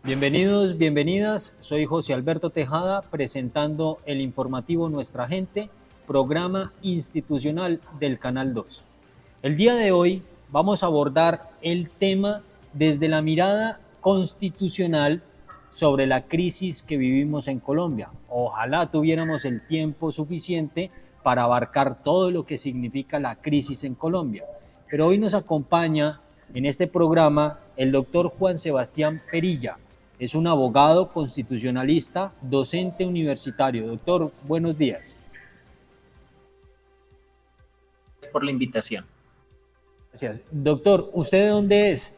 Bienvenidos, bienvenidas. Soy José Alberto Tejada presentando el informativo Nuestra Gente, programa institucional del Canal 2. El día de hoy vamos a abordar el tema desde la mirada constitucional sobre la crisis que vivimos en Colombia. Ojalá tuviéramos el tiempo suficiente para abarcar todo lo que significa la crisis en Colombia. Pero hoy nos acompaña en este programa el doctor Juan Sebastián Perilla. Es un abogado constitucionalista, docente universitario. Doctor, buenos días. Gracias por la invitación. Gracias. Doctor, ¿usted de dónde es?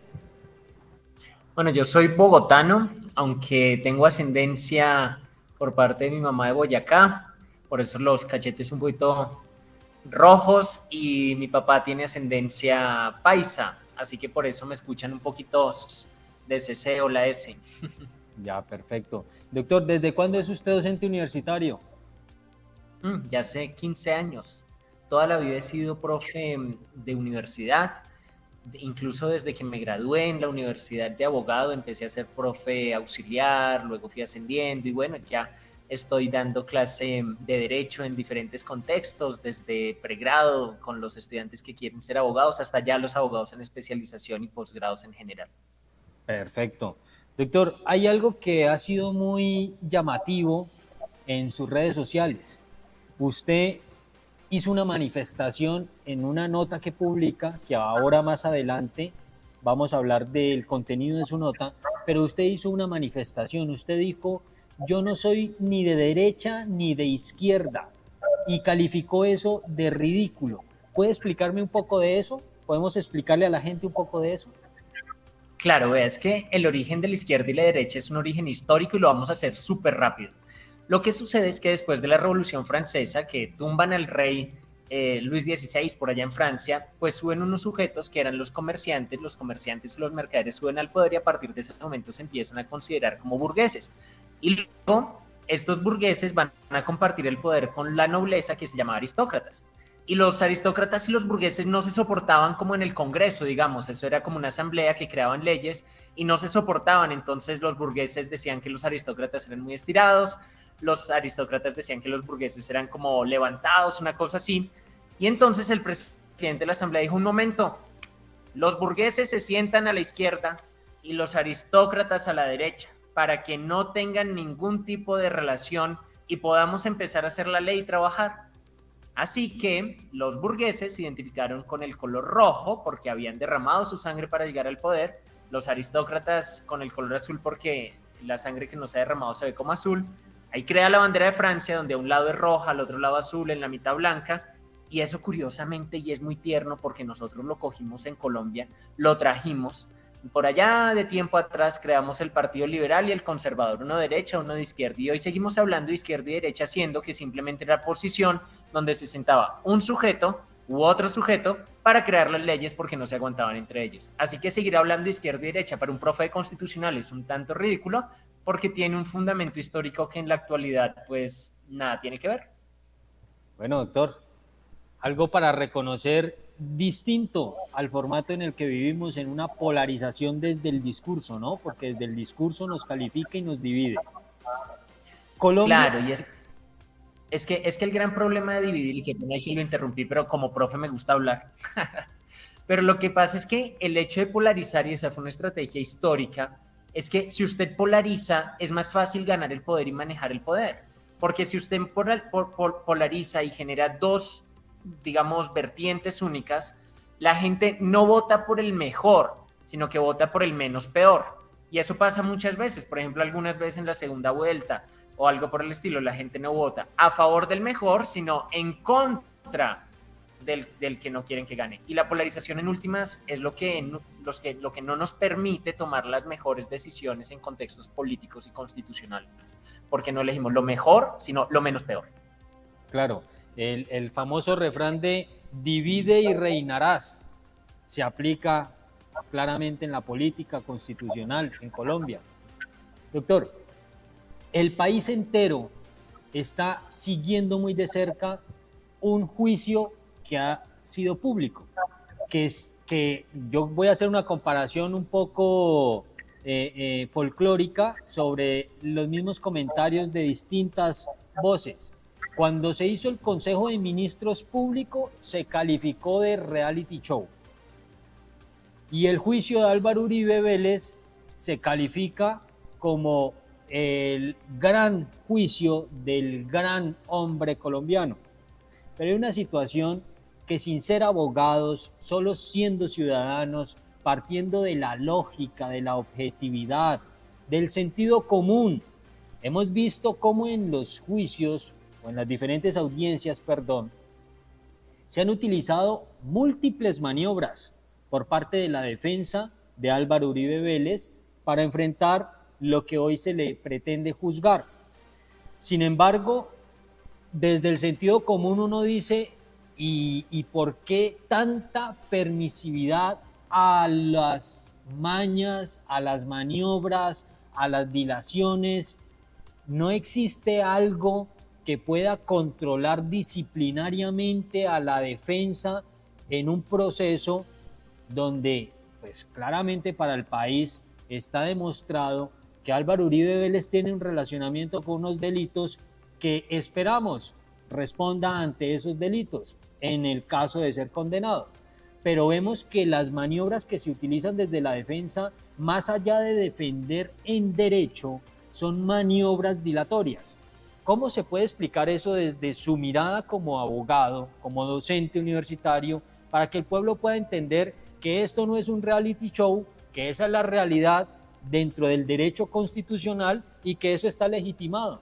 Bueno, yo soy bogotano, aunque tengo ascendencia por parte de mi mamá de Boyacá, por eso los cachetes un poquito rojos, y mi papá tiene ascendencia paisa, así que por eso me escuchan un poquito de ese C o la S. Ya, perfecto. Doctor, ¿desde cuándo es usted docente universitario? Ya hace 15 años. Toda la vida he sido profe de universidad. Incluso desde que me gradué en la universidad de abogado empecé a ser profe auxiliar, luego fui ascendiendo y bueno, ya estoy dando clase de derecho en diferentes contextos, desde pregrado con los estudiantes que quieren ser abogados hasta ya los abogados en especialización y posgrados en general. Perfecto. Doctor, hay algo que ha sido muy llamativo en sus redes sociales. Usted hizo una manifestación en una nota que publica, que ahora más adelante vamos a hablar del contenido de su nota, pero usted hizo una manifestación, usted dijo, yo no soy ni de derecha ni de izquierda, y calificó eso de ridículo. ¿Puede explicarme un poco de eso? ¿Podemos explicarle a la gente un poco de eso? Claro, es que el origen de la izquierda y la derecha es un origen histórico y lo vamos a hacer súper rápido. Lo que sucede es que después de la Revolución Francesa, que tumban al rey Luis XVI por allá en Francia, pues suben unos sujetos que eran los comerciantes y los mercaderes suben al poder y a partir de ese momento se empiezan a considerar como burgueses. Y luego estos burgueses van a compartir el poder con la nobleza que se llama aristócratas. Y los aristócratas y los burgueses no se soportaban como en el Congreso, digamos, eso era como una asamblea que creaban leyes y no se soportaban, entonces los burgueses decían que los aristócratas eran muy estirados, los aristócratas decían que los burgueses eran como levantados, una cosa así, y entonces el presidente de la asamblea dijo, un momento, los burgueses se sientan a la izquierda y los aristócratas a la derecha, para que no tengan ningún tipo de relación y podamos empezar a hacer la ley y trabajar. Así que los burgueses se identificaron con el color rojo porque habían derramado su sangre para llegar al poder, los aristócratas con el color azul porque la sangre que no se ha derramado se ve como azul. Ahí crea la bandera de Francia donde a un lado es roja, al otro lado azul, en la mitad blanca, y eso curiosamente y es muy tierno porque nosotros lo cogimos en Colombia, lo trajimos. Por allá de tiempo atrás creamos el Partido Liberal y el Conservador, uno de derecha, uno de izquierda, y hoy seguimos hablando de izquierda y derecha, siendo que simplemente era posición donde se sentaba un sujeto u otro sujeto para crear las leyes porque no se aguantaban entre ellos. Así que seguir hablando de izquierda y derecha para un profe de constitucional es un tanto ridículo porque tiene un fundamento histórico que en la actualidad pues nada tiene que ver. Bueno, doctor, algo para reconocer distinto al formato en el que vivimos, en una polarización desde el discurso, ¿no? Porque desde el discurso nos califica y nos divide. Colombia... Claro, y es que el gran problema de dividir, y que aquí lo interrumpí, pero como profe me gusta hablar, pero lo que pasa es que el hecho de polarizar, y esa fue una estrategia histórica, es que si usted polariza, es más fácil ganar el poder y manejar el poder. Porque si usted polariza y genera dos, digamos, vertientes únicas, la gente no vota por el mejor, sino que vota por el menos peor. Y eso pasa muchas veces. Por ejemplo, algunas veces en la segunda vuelta o algo por el estilo, la gente no vota a favor del mejor, sino en contra del que no quieren que gane. Y la polarización en últimas es lo que no nos permite tomar las mejores decisiones en contextos políticos y constitucionales, porque no elegimos lo mejor, sino lo menos peor. Claro, el famoso refrán de divide y reinarás se aplica claramente en la política constitucional en Colombia. Doctor, el país entero está siguiendo muy de cerca un juicio que ha sido público, que yo voy a hacer una comparación un poco folclórica sobre los mismos comentarios de distintas voces. Cuando se hizo el Consejo de Ministros público, se calificó de reality show. Y el juicio de Álvaro Uribe Vélez se califica como el gran juicio del gran hombre colombiano. Pero hay una situación que, sin ser abogados, solo siendo ciudadanos, partiendo de la lógica, de la objetividad, del sentido común, hemos visto cómo en los juicios, o en las diferentes audiencias, se han utilizado múltiples maniobras por parte de la defensa de Álvaro Uribe Vélez para enfrentar lo que hoy se le pretende juzgar. Sin embargo, desde el sentido común uno dice, ¿y por qué tanta permisividad a las mañas, a las maniobras, a las dilaciones? ¿No existe algo que pueda controlar disciplinariamente a la defensa en un proceso donde, pues claramente para el país está demostrado que Álvaro Uribe Vélez tiene un relacionamiento con unos delitos que esperamos responda ante esos delitos en el caso de ser condenado? Pero vemos que las maniobras que se utilizan desde la defensa, más allá de defender en derecho, son maniobras dilatorias. ¿Cómo se puede explicar eso desde su mirada como abogado, como docente universitario, para que el pueblo pueda entender que esto no es un reality show, que esa es la realidad dentro del derecho constitucional y que eso está legitimado?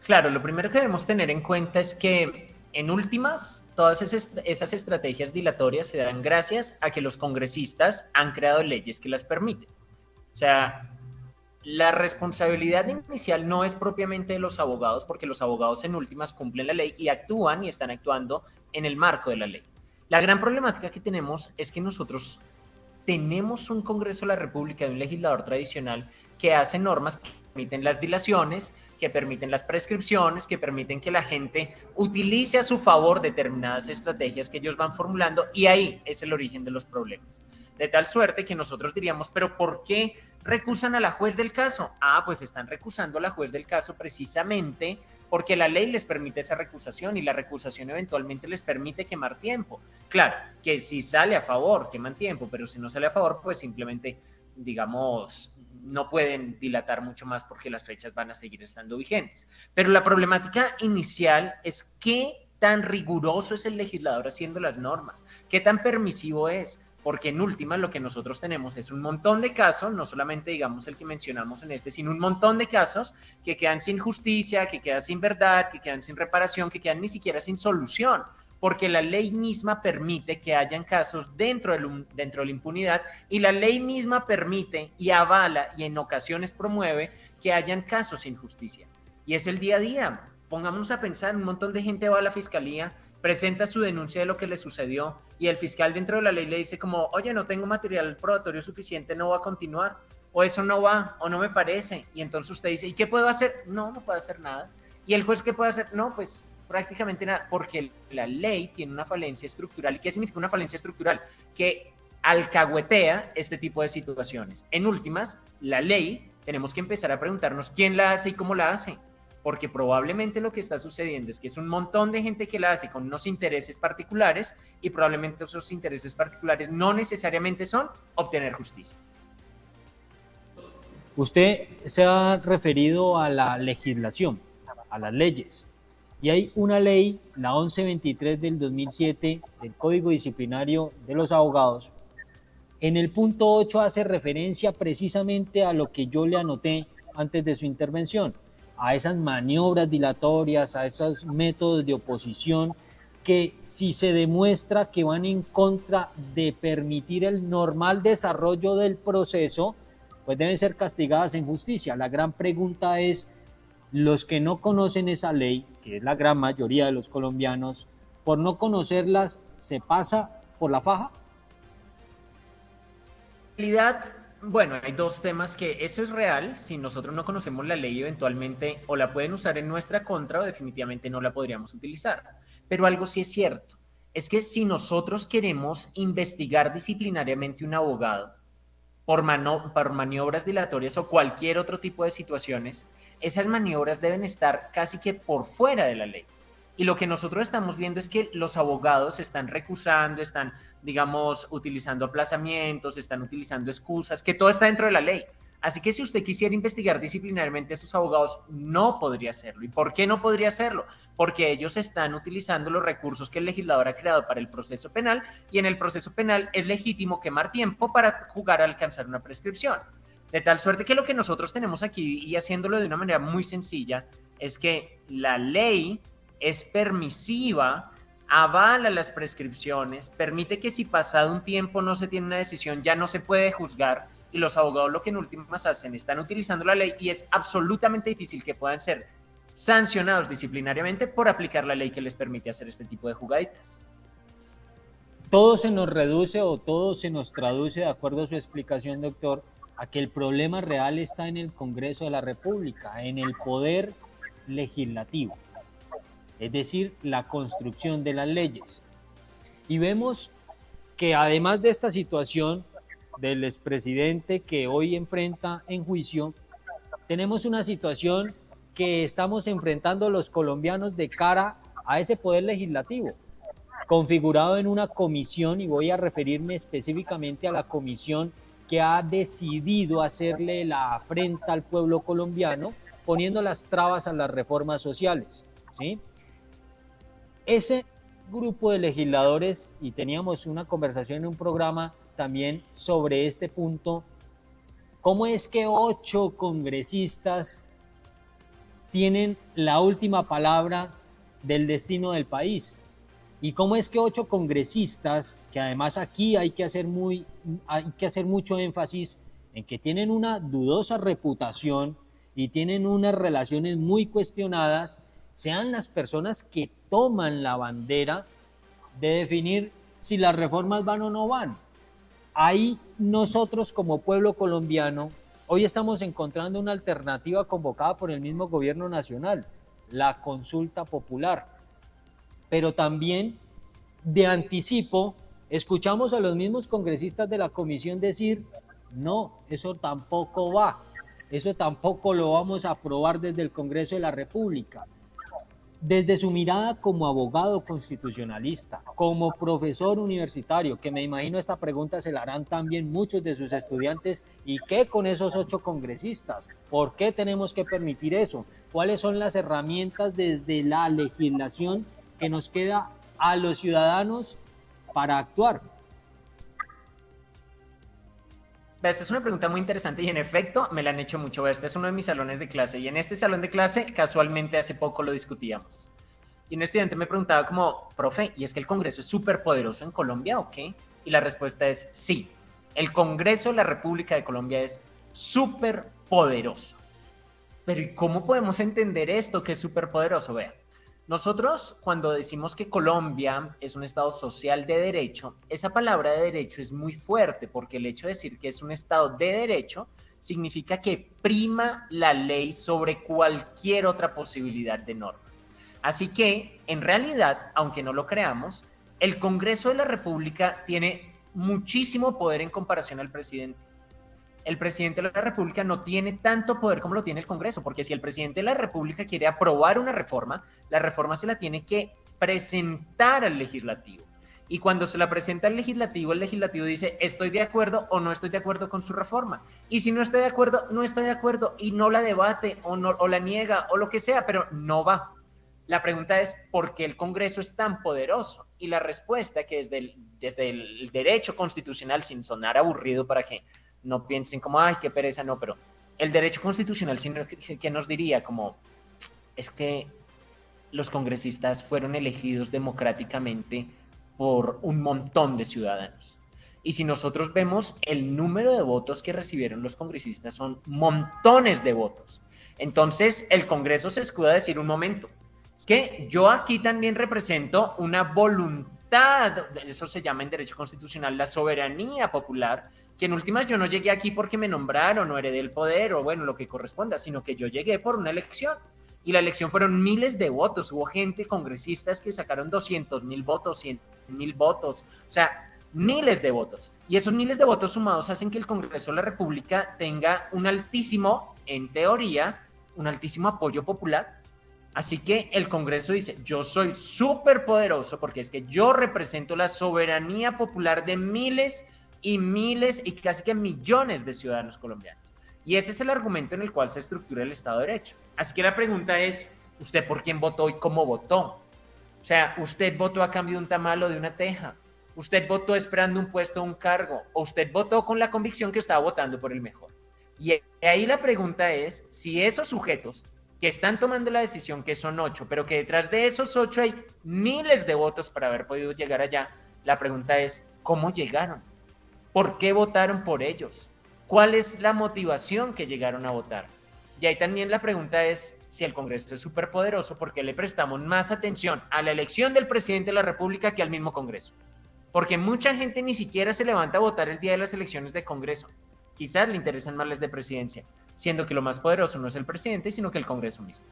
Claro, lo primero que debemos tener en cuenta es que, en últimas, todas esas estrategias dilatorias se dan gracias a que los congresistas han creado leyes que las permiten. O sea, la responsabilidad inicial no es propiamente de los abogados, porque los abogados en últimas cumplen la ley y actúan y están actuando en el marco de la ley. La gran problemática que tenemos es que nosotros tenemos un Congreso de la República y un legislador tradicional que hace normas que permiten las dilaciones, que permiten las prescripciones, que permiten que la gente utilice a su favor determinadas estrategias que ellos van formulando, y ahí es el origen de los problemas. De tal suerte que nosotros diríamos, pero ¿por qué recusan a la juez del caso? Pues están recusando a la juez del caso precisamente porque la ley les permite esa recusación, y la recusación eventualmente les permite quemar tiempo. Claro, que si sale a favor, queman tiempo, pero si no sale a favor, pues simplemente, digamos, no pueden dilatar mucho más porque las fechas van a seguir estando vigentes. Pero la problemática inicial es qué tan riguroso es el legislador haciendo las normas, qué tan permisivo es. Porque en última lo que nosotros tenemos es un montón de casos, no solamente digamos el que mencionamos en sino un montón de casos que quedan sin justicia, que quedan sin verdad, que quedan sin reparación, que quedan ni siquiera sin solución, porque la ley misma permite que hayan casos dentro de la impunidad, y la ley misma permite y avala y en ocasiones promueve que hayan casos sin justicia. Y es el día a día. Pongámonos a pensar, un montón de gente va a la fiscalía, presenta su denuncia de lo que le sucedió, y el fiscal dentro de la ley le dice como, oye, no tengo material probatorio suficiente, no va a continuar, o eso no va, o no me parece. Y entonces usted dice, ¿y qué puedo hacer? No puedo hacer nada. ¿Y el juez qué puede hacer? No, pues prácticamente nada, porque la ley tiene una falencia estructural. ¿Y qué significa una falencia estructural? Que alcahuetea este tipo de situaciones. En últimas, la ley, tenemos que empezar a preguntarnos quién la hace y cómo la hace. Porque probablemente lo que está sucediendo es que es un montón de gente que la hace con unos intereses particulares, y probablemente esos intereses particulares no necesariamente son obtener justicia. Usted se ha referido a la legislación, a las leyes, y hay una ley, la 1123 del 2007, del Código Disciplinario de los Abogados. En el punto 8 hace referencia precisamente a lo que yo le anoté antes de su intervención, a esas maniobras dilatorias, a esos métodos de oposición, que si se demuestra que van en contra de permitir el normal desarrollo del proceso, pues deben ser castigadas en justicia. La gran pregunta es, los que no conocen esa ley, que es la gran mayoría de los colombianos, por no conocerlas, ¿se pasa por la faja? En realidad, bueno, hay dos temas que eso es real. Si nosotros no conocemos la ley, eventualmente o la pueden usar en nuestra contra o definitivamente no la podríamos utilizar. Pero algo sí es cierto, es que si nosotros queremos investigar disciplinariamente un abogado por maniobras dilatorias o cualquier otro tipo de situaciones, esas maniobras deben estar casi que por fuera de la ley. Y lo que nosotros estamos viendo es que los abogados están recusando, están, digamos, utilizando aplazamientos, están utilizando excusas, que todo está dentro de la ley. Así que si usted quisiera investigar disciplinariamente a sus abogados, no podría hacerlo. ¿Y por qué no podría hacerlo? Porque ellos están utilizando los recursos que el legislador ha creado para el proceso penal, y en el proceso penal es legítimo quemar tiempo para jugar a alcanzar una prescripción. De tal suerte que lo que nosotros tenemos aquí, y haciéndolo de una manera muy sencilla, es que la ley es permisiva, avala las prescripciones, permite que si pasado un tiempo no se tiene una decisión, ya no se puede juzgar, y los abogados lo que en últimas hacen, están utilizando la ley, y es absolutamente difícil que puedan ser sancionados disciplinariamente por aplicar la ley que les permite hacer este tipo de jugaditas. Todo se nos reduce o todo se nos traduce, de acuerdo a su explicación, doctor, a que el problema real está en el Congreso de la República, en el poder legislativo, es decir, la construcción de las leyes. Y vemos que además de esta situación del expresidente que hoy enfrenta en juicio, tenemos una situación que estamos enfrentando los colombianos de cara a ese poder legislativo, configurado en una comisión, y voy a referirme específicamente a la comisión que ha decidido hacerle la afrenta al pueblo colombiano, poniendo las trabas a las reformas sociales, ¿sí? Ese grupo de legisladores, y teníamos una conversación en un programa también sobre este punto, ¿cómo es que 8 congresistas tienen la última palabra del destino del país? ¿Y cómo es que 8 congresistas, que además aquí hay que hacer mucho énfasis en que tienen una dudosa reputación y tienen unas relaciones muy cuestionadas, sean las personas que toman la bandera de definir si las reformas van o no van? Ahí nosotros como pueblo colombiano hoy estamos encontrando una alternativa convocada por el mismo gobierno nacional, la consulta popular. Pero también de anticipo escuchamos a los mismos congresistas de la comisión decir, no, eso tampoco va, eso tampoco lo vamos a aprobar desde el Congreso de la República. Desde su mirada como abogado constitucionalista, como profesor universitario, que me imagino esta pregunta se la harán también muchos de sus estudiantes, ¿y qué con esos 8 congresistas? ¿Por qué tenemos que permitir eso? ¿Cuáles son las herramientas desde la legislación que nos queda a los ciudadanos para actuar? Esta es una pregunta muy interesante y en efecto me la han hecho mucho. Este es uno de mis salones de clase y en este salón de clase casualmente hace poco lo discutíamos. Y un estudiante me preguntaba como, profe, ¿y es que el Congreso es súper poderoso en Colombia o qué? Y la respuesta es sí. El Congreso de la República de Colombia es súper poderoso. Pero ¿y cómo podemos entender esto que es súper poderoso? Vea. Nosotros, cuando decimos que Colombia es un Estado social de derecho, esa palabra de derecho es muy fuerte porque el hecho de decir que es un Estado de derecho significa que prima la ley sobre cualquier otra posibilidad de norma. Así que, en realidad, aunque no lo creamos, el Congreso de la República tiene muchísimo poder en comparación al presidente. El presidente de la República no tiene tanto poder como lo tiene el Congreso, porque si el presidente de la República quiere aprobar una reforma, la reforma se la tiene que presentar al legislativo. Y cuando se la presenta al legislativo, el legislativo dice, estoy de acuerdo o no estoy de acuerdo con su reforma. Y si no está de acuerdo, no está de acuerdo y no la debate o la niega o lo que sea, pero no va. La pregunta es, ¿por qué el Congreso es tan poderoso? Y la respuesta, que desde el derecho constitucional, sin sonar aburrido para que no piensen como, ay, qué pereza, no, pero el derecho constitucional que nos diría como, es que los congresistas fueron elegidos democráticamente por un montón de ciudadanos. Y si nosotros vemos el número de votos que recibieron los congresistas, son montones de votos. Entonces, el Congreso se escuda a decir un momento, es que yo aquí también represento una voluntad, eso se llama en derecho constitucional la soberanía popular, que en últimas yo no llegué aquí porque me nombraron o heredé el poder o bueno, lo que corresponda, sino que yo llegué por una elección. Y la elección fueron miles de votos, hubo gente, congresistas que sacaron 200,000 votos, 100,000 votos, o sea, miles de votos. Y esos miles de votos sumados hacen que el Congreso de la República tenga un altísimo, en teoría, un altísimo apoyo popular. Así que el Congreso dice, yo soy súper poderoso porque es que yo represento la soberanía popular de miles y miles y casi que millones de ciudadanos colombianos. Y ese es el argumento en el cual se estructura el Estado de Derecho. Así que la pregunta es, ¿usted por quién votó y cómo votó? O sea, ¿usted votó a cambio de un tamal o de una teja? ¿Usted votó esperando un puesto o un cargo? ¿O usted votó con la convicción que estaba votando por el mejor? Y ahí la pregunta es, si esos sujetos que están tomando la decisión, que son 8, pero que detrás de esos 8 hay miles de votos para haber podido llegar allá, la pregunta es, ¿cómo llegaron? ¿Por qué votaron por ellos? ¿Cuál es la motivación que llegaron a votar? Y ahí también la pregunta es, si el Congreso es superpoderoso, ¿por qué le prestamos más atención a la elección del presidente de la República que al mismo Congreso? Porque mucha gente ni siquiera se levanta a votar el día de las elecciones de Congreso. Quizás le interesan más las de presidencia, siendo que lo más poderoso no es el presidente, sino que el Congreso mismo.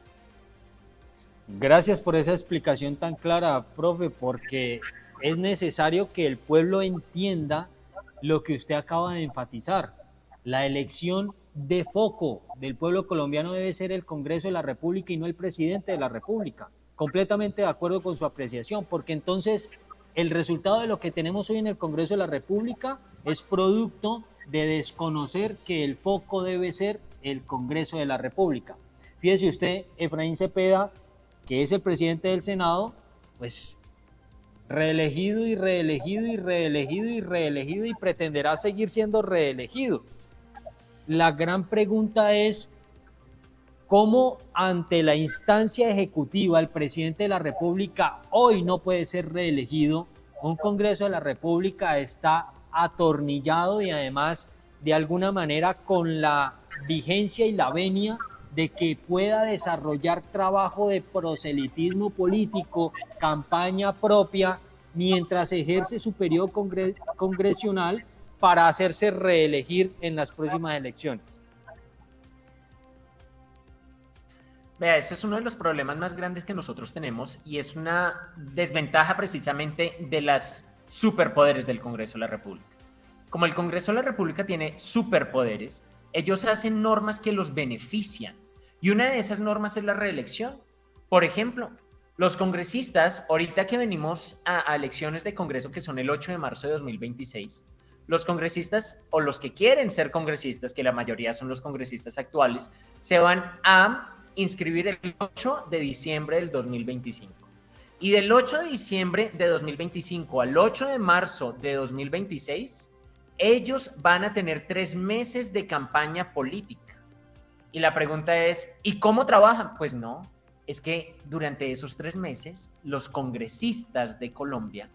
Gracias por esa explicación tan clara, profe, porque es necesario que el pueblo entienda lo que usted acaba de enfatizar. La elección de foco del pueblo colombiano debe ser el Congreso de la República y no el presidente de la República. Completamente de acuerdo con su apreciación, porque entonces el resultado de lo que tenemos hoy en el Congreso de la República es producto de desconocer que el foco debe ser el Congreso de la República. Fíjese usted, Efraín Cepeda, que es el presidente del Senado, pues reelegido y reelegido y reelegido y reelegido y pretenderá seguir siendo reelegido. La gran pregunta es, ¿cómo ante la instancia ejecutiva el presidente de la República hoy no puede ser reelegido? Un Congreso de la República está atornillado y además de alguna manera con la vigencia y la venia de que pueda desarrollar trabajo de proselitismo político, campaña propia, mientras ejerce su periodo congresional para hacerse reelegir en las próximas elecciones. Vea, ese es uno de los problemas más grandes que nosotros tenemos y es una desventaja precisamente de los superpoderes del Congreso de la República. Como el Congreso de la República tiene superpoderes, ellos hacen normas que los benefician y una de esas normas es la reelección. Por ejemplo, los congresistas, ahorita que venimos a elecciones de Congreso que son el 8 de marzo de 2026, los congresistas o los que quieren ser congresistas, que la mayoría son los congresistas actuales, se van a inscribir el 8 de diciembre del 2025. Y del 8 de diciembre de 2025 al 8 de marzo de 2026, ellos van a tener 3 meses de campaña política. Y la pregunta es, ¿y cómo trabajan? Pues no, es que durante esos 3 meses los congresistas de Colombia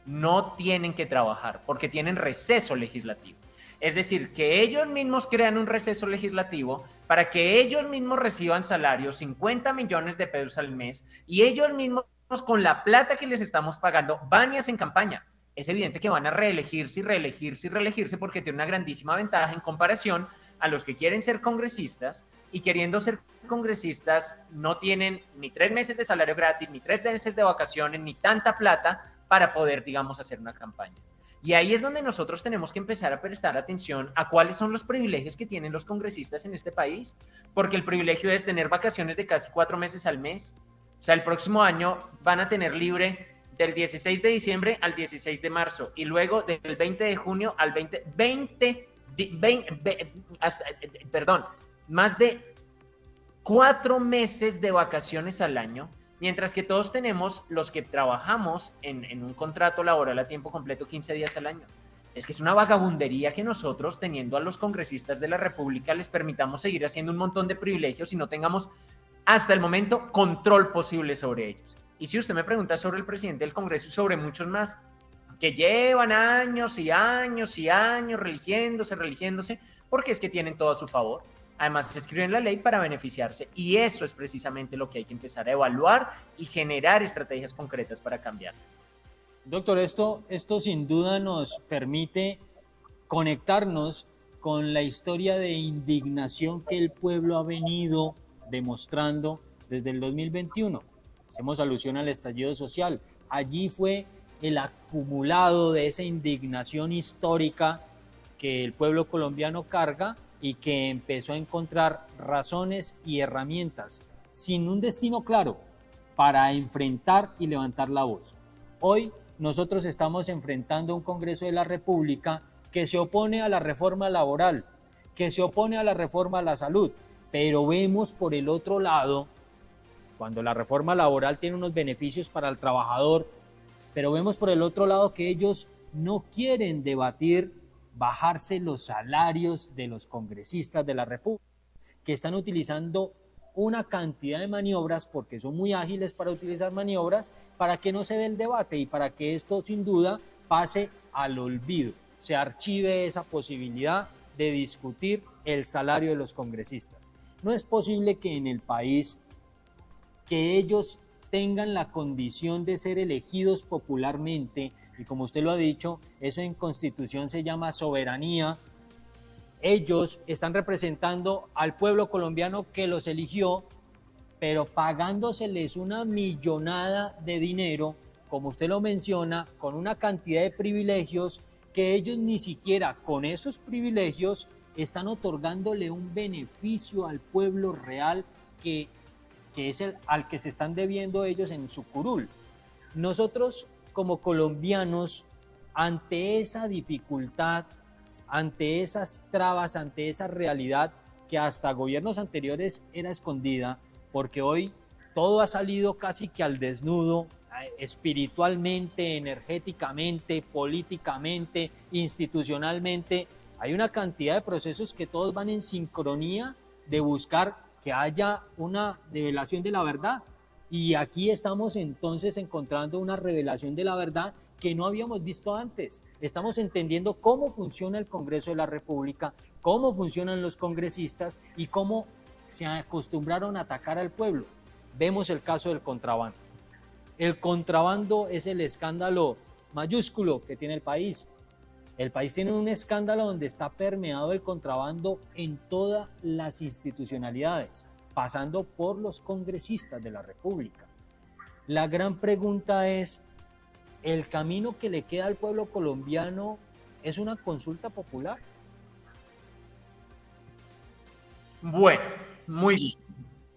no tienen que trabajar porque tienen receso legislativo. Es decir, que ellos mismos crean un receso legislativo para que ellos mismos reciban salarios, 50 millones de pesos al mes, y ellos mismos con la plata que les estamos pagando van y hacen campaña. Es evidente que van a reelegirse y reelegirse y reelegirse porque tienen una grandísima ventaja en comparación a los que quieren ser congresistas y queriendo ser congresistas no tienen ni 3 meses de salario gratis, ni 3 meses de vacaciones, ni tanta plata para poder, digamos, hacer una campaña. Y ahí es donde nosotros tenemos que empezar a prestar atención a cuáles son los privilegios que tienen los congresistas en este país, porque el privilegio es tener vacaciones de casi 4 meses al mes. O sea, el próximo año van a tener libre del 16 de diciembre al 16 de marzo y luego del 20 de junio al 20, más de 4 meses de vacaciones al año, mientras que todos tenemos, los que trabajamos en un contrato laboral a tiempo completo, 15 días al año. Es que es una vagabundería que nosotros, teniendo a los congresistas de la República, les permitamos seguir haciendo un montón de privilegios y no tengamos hasta el momento, control posible sobre ellos. Y si usted me pregunta sobre el presidente del Congreso y sobre muchos más que llevan años y años y años religiéndose, porque es que tienen todo a su favor. Además, escriben la ley para beneficiarse y eso es precisamente lo que hay que empezar a evaluar y generar estrategias concretas para cambiar. Doctor, esto sin duda nos permite conectarnos con la historia de indignación que el pueblo ha venido demostrando desde el 2021. Hacemos alusión al estallido social. Allí fue el acumulado de esa indignación histórica que el pueblo colombiano carga y que empezó a encontrar razones y herramientas sin un destino claro para enfrentar y levantar la voz. Hoy nosotros estamos enfrentando un Congreso de la República que se opone a la reforma laboral, que se opone a la reforma a la salud, pero vemos por el otro lado, cuando la reforma laboral tiene unos beneficios para el trabajador, pero vemos por el otro lado que ellos no quieren debatir bajarse los salarios de los congresistas de la República, que están utilizando una cantidad de maniobras, porque son muy ágiles para utilizar maniobras, para que no se dé el debate y para que esto sin duda pase al olvido, se archive esa posibilidad de discutir el salario de los congresistas. No es posible que en el país que ellos tengan la condición de ser elegidos popularmente, y como usted lo ha dicho, eso en Constitución se llama soberanía. Ellos están representando al pueblo colombiano que los eligió, pero pagándoseles una millonada de dinero, como usted lo menciona, con una cantidad de privilegios que ellos ni siquiera con esos privilegios están otorgándole un beneficio al pueblo real que es al que se están debiendo ellos en su curul. Nosotros como colombianos, ante esa dificultad, ante esas trabas, ante esa realidad que hasta gobiernos anteriores era escondida, porque hoy todo ha salido casi que al desnudo, espiritualmente, energéticamente, políticamente, institucionalmente. Hay una cantidad de procesos que todos van en sincronía de buscar que haya una revelación de la verdad. Y aquí estamos entonces encontrando una revelación de la verdad que no habíamos visto antes. Estamos entendiendo cómo funciona el Congreso de la República, cómo funcionan los congresistas y cómo se acostumbraron a atacar al pueblo. Vemos el caso del contrabando. El contrabando es el escándalo mayúsculo que tiene el país. El país tiene un escándalo donde está permeado el contrabando en todas las institucionalidades, pasando por los congresistas de la República. La gran pregunta es, ¿el camino que le queda al pueblo colombiano es una consulta popular? Bueno, muy bien.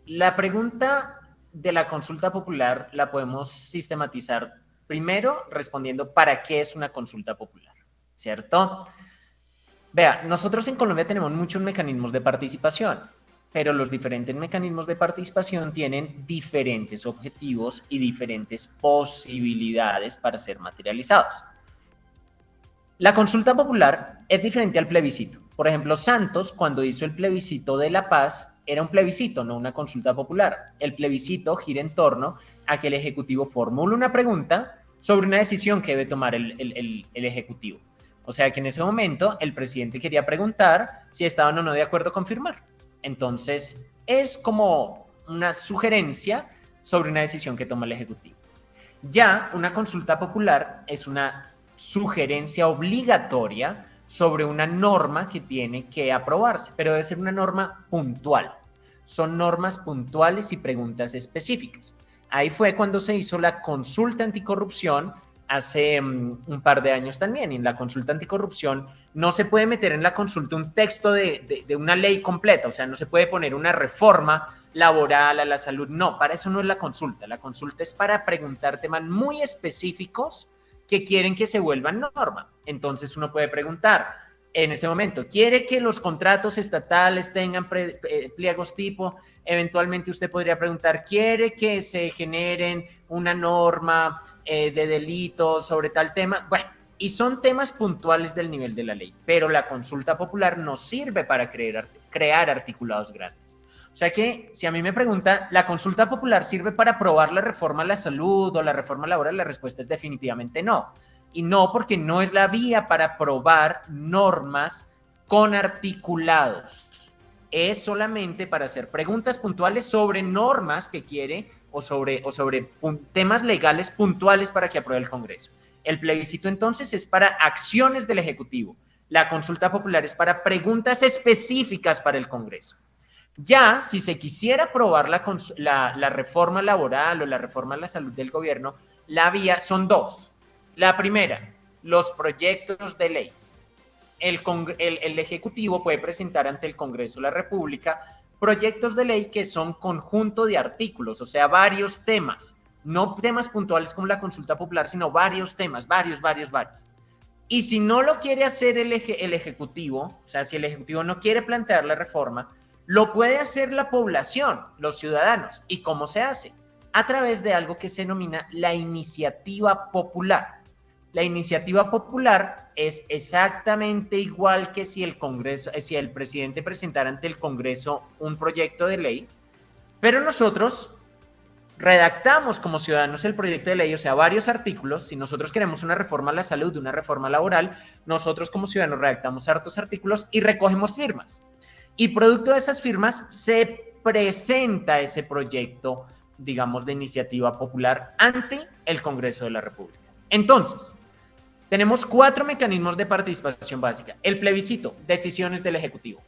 La pregunta de la consulta popular la podemos sistematizar primero respondiendo ¿para qué es una consulta popular? ¿Cierto? Vea, nosotros en Colombia tenemos muchos mecanismos de participación, pero los diferentes mecanismos de participación tienen diferentes objetivos y diferentes posibilidades para ser materializados. La consulta popular es diferente al plebiscito. Por ejemplo, Santos, cuando hizo el plebiscito de la paz, era un plebiscito, no una consulta popular. El plebiscito gira en torno a que el Ejecutivo formule una pregunta sobre una decisión que debe tomar el Ejecutivo. O sea que en ese momento el presidente quería preguntar si estaban o no de acuerdo con firmar. Entonces, es como una sugerencia sobre una decisión que toma el Ejecutivo. Ya una consulta popular es una sugerencia obligatoria sobre una norma que tiene que aprobarse, pero debe ser una norma puntual. Son normas puntuales y preguntas específicas. Ahí fue cuando se hizo la consulta anticorrupción hace un par de años también. En la consulta anticorrupción no se puede meter en la consulta un texto de una ley completa, o sea, no se puede poner una reforma laboral a la salud. No, para eso no es la consulta. La consulta es para preguntar temas muy específicos que quieren que se vuelvan norma. Entonces uno puede preguntar, en ese momento, ¿quiere que los contratos estatales tengan pliegos tipo? Eventualmente usted podría preguntar, ¿quiere que se generen una norma de delito sobre tal tema? Bueno, y son temas puntuales del nivel de la ley, pero la consulta popular no sirve para crear articulados grandes. sea que si a mí me pregunta, ¿la consulta popular sirve para aprobar la reforma a la salud o la reforma laboral? La respuesta es definitivamente no. Y no porque no es la vía para aprobar normas con articulados. Es solamente para hacer preguntas puntuales sobre normas que quiere o sobre temas legales puntuales para que apruebe el Congreso. El plebiscito entonces es para acciones del Ejecutivo. La consulta popular es para preguntas específicas para el Congreso. Ya, si se quisiera aprobar la reforma laboral o la reforma a la salud del gobierno, la vía son dos. La primera, los proyectos de ley. El Ejecutivo puede presentar ante el Congreso de la República proyectos de ley que son conjunto de artículos, o sea, varios temas, no temas puntuales como la consulta popular, sino varios temas, varios. Y si no lo quiere hacer el Ejecutivo, o sea, si el Ejecutivo no quiere plantear la reforma, lo puede hacer la población, los ciudadanos. ¿Y cómo se hace? A través de algo que se denomina la iniciativa popular. La iniciativa popular es exactamente igual que si el presidente presentara ante el Congreso un proyecto de ley, pero nosotros redactamos como ciudadanos el proyecto de ley, o sea, varios artículos. Si nosotros queremos una reforma a la salud, una reforma laboral, nosotros como ciudadanos redactamos hartos artículos y recogemos firmas. Y producto de esas firmas se presenta ese proyecto, digamos, de iniciativa popular ante el Congreso de la República. Entonces, tenemos 4 mecanismos de participación básica. El plebiscito, decisiones del Ejecutivo,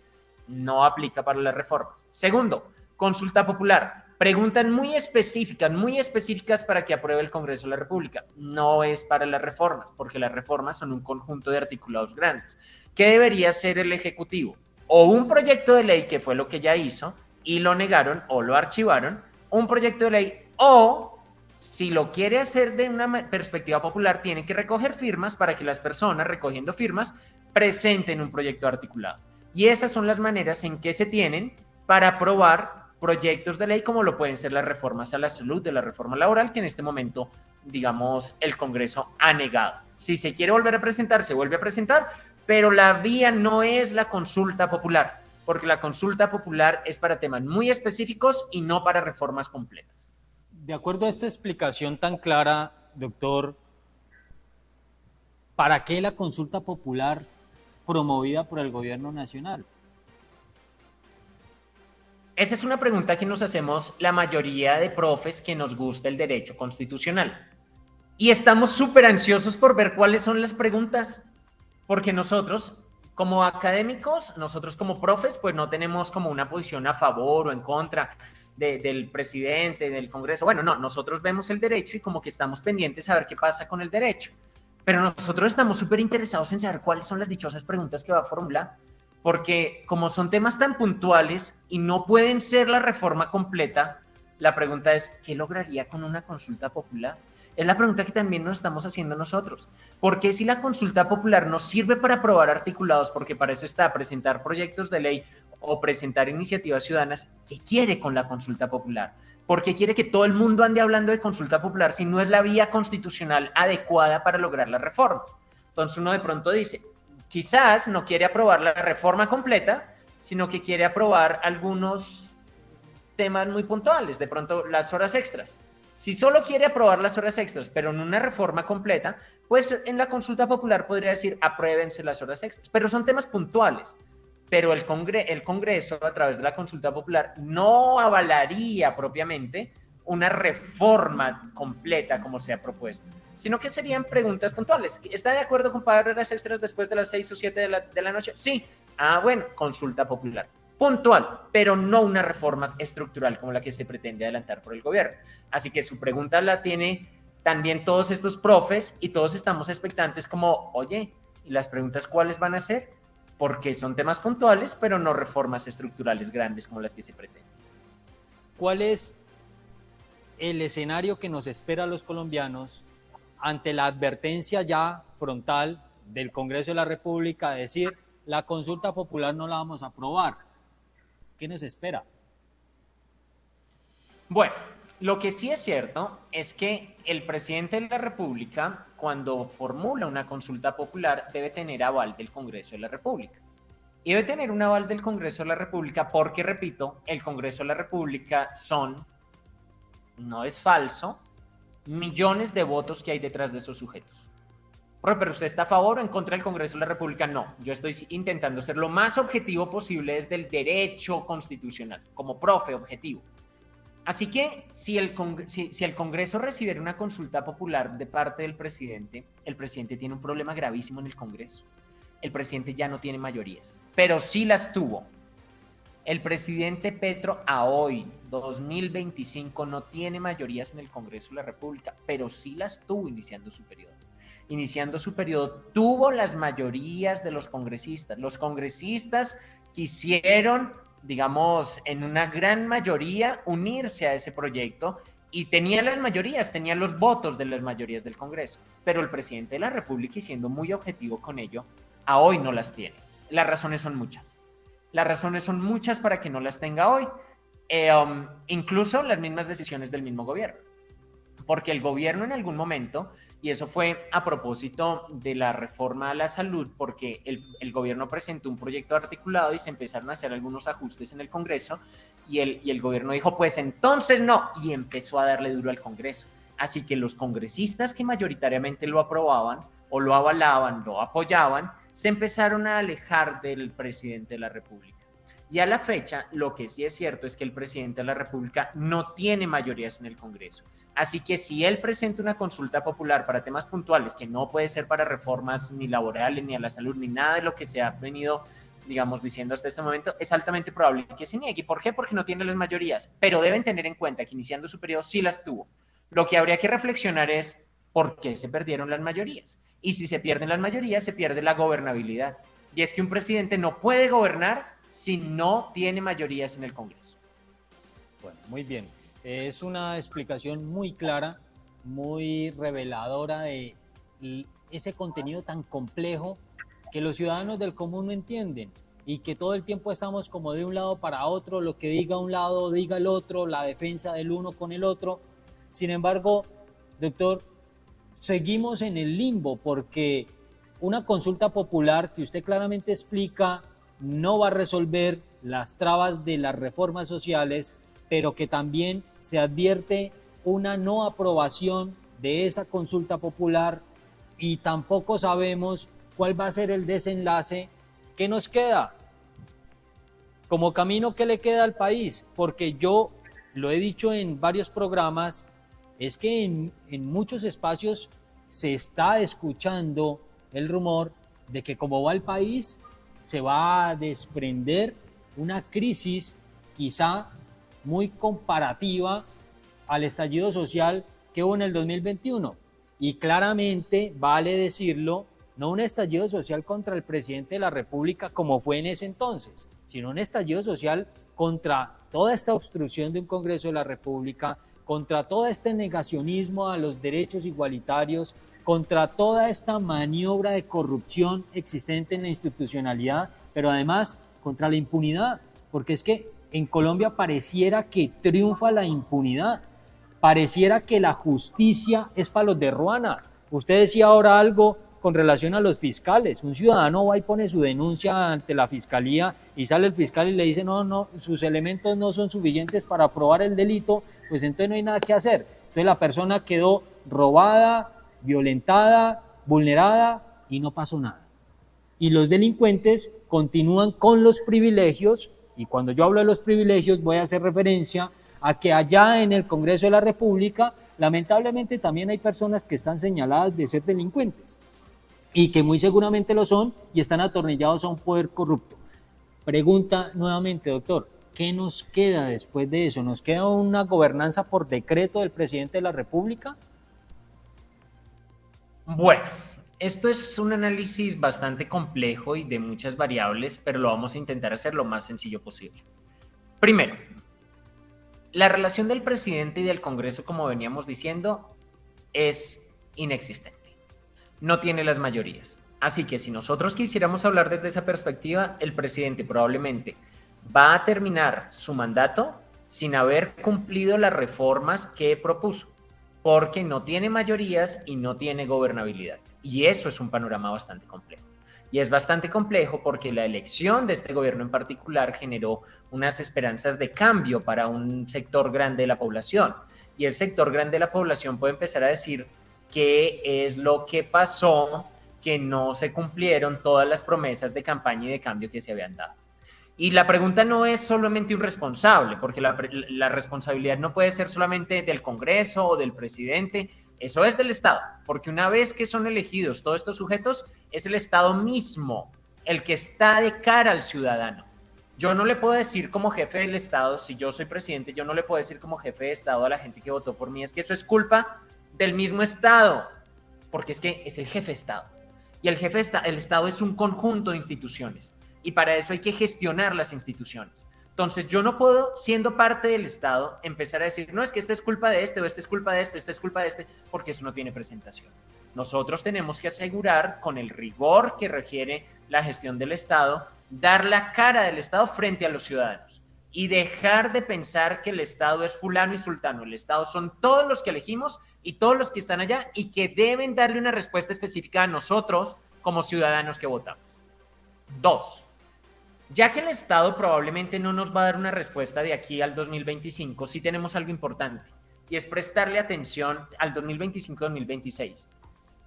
no aplica para las reformas. Segundo, consulta popular, preguntas muy específicas para que apruebe el Congreso de la República. No es para las reformas, porque las reformas son un conjunto de articulados grandes. ¿Qué debería hacer el Ejecutivo? O un proyecto de ley, que fue lo que ya hizo, y lo negaron o lo archivaron, un proyecto de ley, o si lo quiere hacer de una perspectiva popular, tiene que recoger firmas para que las personas, recogiendo firmas, presenten un proyecto articulado. Y esas son las maneras en que se tienen para aprobar proyectos de ley, como lo pueden ser las reformas a la salud, de la reforma laboral, que en este momento, digamos, el Congreso ha negado. Si se quiere volver a presentar, se vuelve a presentar, pero la vía no es la consulta popular, porque la consulta popular es para temas muy específicos y no para reformas completas. De acuerdo a esta explicación tan clara, doctor, ¿para qué la consulta popular promovida por el gobierno nacional? Esa es una pregunta que nos hacemos la mayoría de profes que nos gusta el derecho constitucional. Y estamos súper ansiosos por ver cuáles son las preguntas, porque nosotros, como académicos, nosotros como profes, pues no tenemos como una posición a favor o en contra del presidente, del Congreso. Bueno, no, nosotros vemos el derecho y como que estamos pendientes a ver qué pasa con el derecho. Pero nosotros estamos súper interesados en saber cuáles son las dichosas preguntas que va a formular, porque como son temas tan puntuales y no pueden ser la reforma completa, la pregunta es, ¿qué lograría con una consulta popular? Es la pregunta que también nos estamos haciendo nosotros. ¿Por qué si la consulta popular nos sirve para aprobar articulados, porque para eso está presentar proyectos de ley o presentar iniciativas ciudadanas, qué quiere con la consulta popular? ¿Por qué quiere que todo el mundo ande hablando de consulta popular si no es la vía constitucional adecuada para lograr las reformas? Entonces uno de pronto dice, quizás no quiere aprobar la reforma completa, sino que quiere aprobar algunos temas muy puntuales, de pronto las horas extras. Si solo quiere aprobar las horas extras, pero en una reforma completa, pues en la consulta popular podría decir, apruébense las horas extras, pero son temas puntuales. Pero el Congreso, a través de la consulta popular, no avalaría propiamente una reforma completa como se ha propuesto, sino que serían preguntas puntuales. ¿Está de acuerdo con pagar horas extras después de las 6 o 7 de la noche? Sí. Ah, bueno, consulta popular. Puntual, pero no una reforma estructural como la que se pretende adelantar por el gobierno. Así que su pregunta la tiene también todos estos profes y todos estamos expectantes como, oye, ¿y las preguntas cuáles van a ser? Porque son temas puntuales, pero no reformas estructurales grandes como las que se pretenden. ¿Cuál es el escenario que nos espera a los colombianos ante la advertencia ya frontal del Congreso de la República de decir, la consulta popular no la vamos a aprobar? ¿Qué nos espera? Bueno, lo que sí es cierto es que el presidente de la República, cuando formula una consulta popular, debe tener aval del Congreso de la República. y debe tener un aval del Congreso de la República porque, repito, el Congreso de la República no es falso, millones de votos que hay detrás de esos sujetos. Pero ¿usted está a favor o en contra del Congreso de la República? No, yo estoy intentando ser lo más objetivo posible desde el derecho constitucional, como profe objetivo. Así que si el Congreso recibiera una consulta popular de parte del presidente, el presidente tiene un problema gravísimo en el Congreso. El presidente ya no tiene mayorías, pero sí las tuvo. El presidente Petro a hoy, 2025, no tiene mayorías en el Congreso de la República, pero sí las tuvo iniciando su periodo. Iniciando su periodo, tuvo las mayorías de los congresistas. Los congresistas quisieron, digamos, en una gran mayoría unirse a ese proyecto y tenía las mayorías, tenía los votos de las mayorías del Congreso. Pero el presidente de la República, y siendo muy objetivo con ello, a hoy no las tiene. Las razones son muchas. Las razones son muchas para que no las tenga hoy. Incluso las mismas decisiones del mismo gobierno. Porque el gobierno en algún momento, y eso fue a propósito de la reforma a la salud, porque el gobierno presentó un proyecto articulado y se empezaron a hacer algunos ajustes en el Congreso, y el gobierno dijo, pues entonces no, y empezó a darle duro al Congreso. Así que los congresistas que mayoritariamente lo aprobaban, o lo avalaban, lo apoyaban, se empezaron a alejar del presidente de la República. Y a la fecha, lo que sí es cierto es que el presidente de la República no tiene mayorías en el Congreso. Así que si él presenta una consulta popular para temas puntuales, que no puede ser para reformas ni laborales, ni a la salud, ni nada de lo que se ha venido, digamos, diciendo hasta este momento, es altamente probable que se niegue. ¿Por qué? Porque no tiene las mayorías. Pero deben tener en cuenta que iniciando su periodo sí las tuvo. Lo que habría que reflexionar es por qué se perdieron las mayorías. Y si se pierden las mayorías, se pierde la gobernabilidad. Y es que un presidente no puede gobernar si no tiene mayorías en el Congreso. Bueno, muy bien. Es una explicación muy clara, muy reveladora de ese contenido tan complejo que los ciudadanos del común no entienden y que todo el tiempo estamos como de un lado para otro, lo que diga un lado diga el otro, la defensa del uno con el otro. Sin embargo, doctor, seguimos en el limbo porque una consulta popular que usted claramente explica no va a resolver las trabas de las reformas sociales, pero que también se advierte una no aprobación de esa consulta popular y tampoco sabemos cuál va a ser el desenlace. ¿Qué nos queda? Como camino, ¿qué le queda al país? Porque yo lo he dicho en varios programas, es que en muchos espacios se está escuchando el rumor de que como va el país, se va a desprender una crisis quizá muy comparativa al estallido social que hubo en el 2021. Y claramente, vale decirlo, no un estallido social contra el presidente de la República como fue en ese entonces, sino un estallido social contra toda esta obstrucción de un Congreso de la República, contra todo este negacionismo a los derechos igualitarios, contra toda esta maniobra de corrupción existente en la institucionalidad, pero además contra la impunidad, porque es que en Colombia pareciera que triunfa la impunidad, pareciera que la justicia es para los de Ruana. Usted decía ahora algo con relación a los fiscales, un ciudadano va y pone su denuncia ante la fiscalía y sale el fiscal y le dice no, sus elementos no son suficientes para probar el delito, pues entonces no hay nada que hacer. Entonces la persona quedó robada, violentada, vulnerada y no pasó nada. Y los delincuentes continúan con los privilegios, y cuando yo hablo de los privilegios voy a hacer referencia a que allá en el Congreso de la República lamentablemente también hay personas que están señaladas de ser delincuentes y que muy seguramente lo son y están atornillados a un poder corrupto. Pregunta nuevamente, doctor, ¿qué nos queda después de eso? ¿Nos queda una gobernanza por decreto del presidente de la República? Bueno, esto es un análisis bastante complejo y de muchas variables, pero lo vamos a intentar hacer lo más sencillo posible. Primero, la relación del presidente y del Congreso, como veníamos diciendo, es inexistente. No tiene las mayorías. Así que si nosotros quisiéramos hablar desde esa perspectiva, el presidente probablemente va a terminar su mandato sin haber cumplido las reformas que propuso, porque no tiene mayorías y no tiene gobernabilidad. Y eso es un panorama bastante complejo. Y es bastante complejo porque la elección de este gobierno en particular generó unas esperanzas de cambio para un sector grande de la población. Y el sector grande de la población puede empezar a decir qué es lo que pasó, que no se cumplieron todas las promesas de campaña y de cambio que se habían dado. Y la pregunta no es solamente un responsable, porque la responsabilidad no puede ser solamente del Congreso o del presidente, eso es del Estado, porque una vez que son elegidos todos estos sujetos, es el Estado mismo el que está de cara al ciudadano. Yo no le puedo decir como jefe del Estado, si yo soy presidente, yo no le puedo decir como jefe de Estado a la gente que votó por mí, es que eso es culpa del mismo Estado, porque es que es el jefe de Estado. Y el Estado es un conjunto de instituciones. Y para eso hay que gestionar las instituciones. Entonces yo no puedo, siendo parte del Estado, empezar a decir, no, es que esta es culpa de este, o esta es culpa de este, esta es culpa de este, porque eso no tiene presentación. Nosotros tenemos que asegurar, con el rigor que requiere la gestión del Estado, dar la cara del Estado frente a los ciudadanos y dejar de pensar que el Estado es fulano y sultano. El Estado son todos los que elegimos y todos los que están allá y que deben darle una respuesta específica a nosotros como ciudadanos que votamos. 2. Ya que el Estado probablemente no nos va a dar una respuesta de aquí al 2025, sí tenemos algo importante, y es prestarle atención al 2025-2026.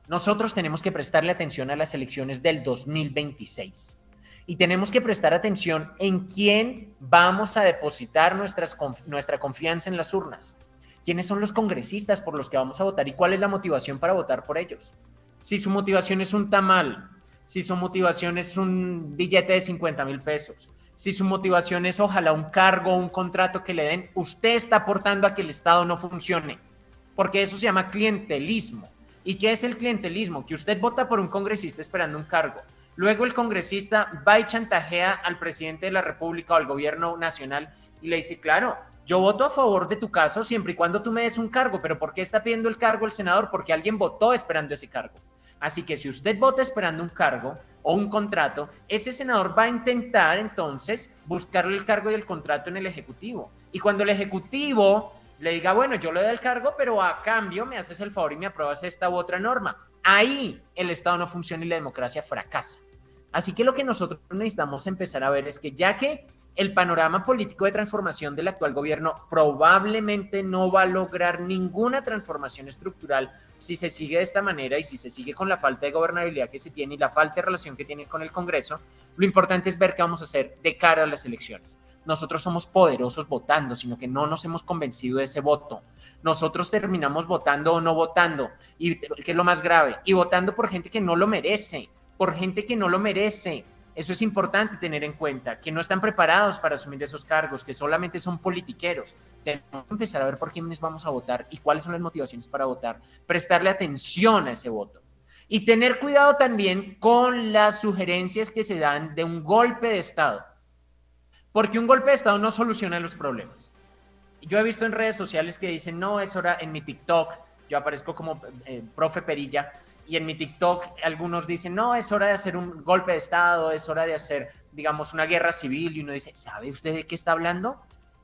Nosotros tenemos que prestarle atención a las elecciones del 2026. Y tenemos que prestar atención en quién vamos a depositar nuestra confianza en las urnas. ¿Quiénes son los congresistas por los que vamos a votar y cuál es la motivación para votar por ellos? Si su motivación es un tamal, si su motivación es un billete de 50,000 pesos, si su motivación es ojalá un cargo o un contrato que le den, usted está aportando a que el Estado no funcione, porque eso se llama clientelismo. ¿Y qué es el clientelismo? Que usted vota por un congresista esperando un cargo. Luego el congresista va y chantajea al presidente de la República o al gobierno nacional y le dice, claro, yo voto a favor de tu caso siempre y cuando tú me des un cargo, pero ¿por qué está pidiendo el cargo el senador? Porque alguien votó esperando ese cargo. Así que si usted vota esperando un cargo o un contrato, ese senador va a intentar entonces buscarle el cargo y el contrato en el Ejecutivo. Y cuando el Ejecutivo le diga, bueno, yo le doy el cargo, pero a cambio me haces el favor y me apruebas esta u otra norma, ahí el Estado no funciona y la democracia fracasa. Así que lo que nosotros necesitamos empezar a ver es que ya que el panorama político de transformación del actual gobierno probablemente no va a lograr ninguna transformación estructural si se sigue de esta manera y si se sigue con la falta de gobernabilidad que se tiene y la falta de relación que tiene con el Congreso, lo importante es ver qué vamos a hacer de cara a las elecciones. Nosotros somos poderosos votando, sino que no nos hemos convencido de ese voto. Nosotros terminamos votando o no votando, y que es lo más grave, y votando por gente que no lo merece, por gente que no lo merece. Eso es importante tener en cuenta, que no están preparados para asumir esos cargos, que solamente son politiqueros. Tenemos que empezar a ver por quiénes vamos a votar y cuáles son las motivaciones para votar, prestarle atención a ese voto. Y tener cuidado también con las sugerencias que se dan de un golpe de Estado, porque un golpe de Estado no soluciona los problemas. Yo he visto en redes sociales que dicen, no, es hora, en mi TikTok, yo aparezco como profe Perilla, y en mi TikTok algunos dicen, no, es hora de hacer un golpe de Estado, es hora de hacer, digamos, una guerra civil, y uno dice, ¿sabe usted de qué está hablando?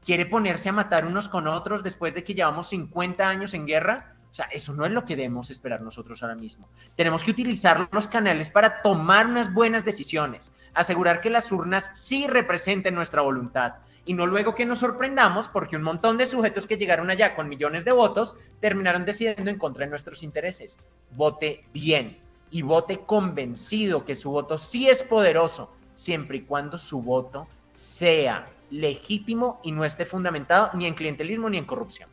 ¿Quiere ponerse a matar unos con otros después de que llevamos 50 años en guerra? O sea, eso no es lo que debemos esperar nosotros ahora mismo. Tenemos que utilizar los canales para tomar unas buenas decisiones, asegurar que las urnas sí representen nuestra voluntad, y no luego que nos sorprendamos porque un montón de sujetos que llegaron allá con millones de votos terminaron decidiendo en contra de nuestros intereses. Vote bien y vote convencido que su voto sí es poderoso, siempre y cuando su voto sea legítimo y no esté fundamentado ni en clientelismo ni en corrupción.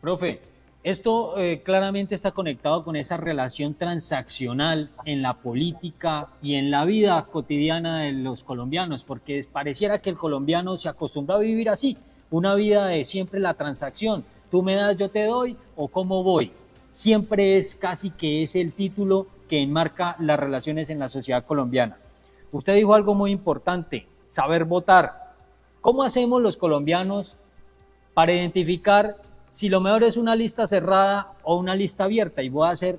Profe, esto claramente está conectado con esa relación transaccional en la política y en la vida cotidiana de los colombianos, porque pareciera que el colombiano se acostumbra a vivir así, una vida de siempre la transacción, tú me das, yo te doy, o cómo voy. Siempre es casi que es el título que enmarca las relaciones en la sociedad colombiana. Usted dijo algo muy importante, saber votar. ¿Cómo hacemos los colombianos para identificar si lo mejor es una lista cerrada o una lista abierta? Y voy a ser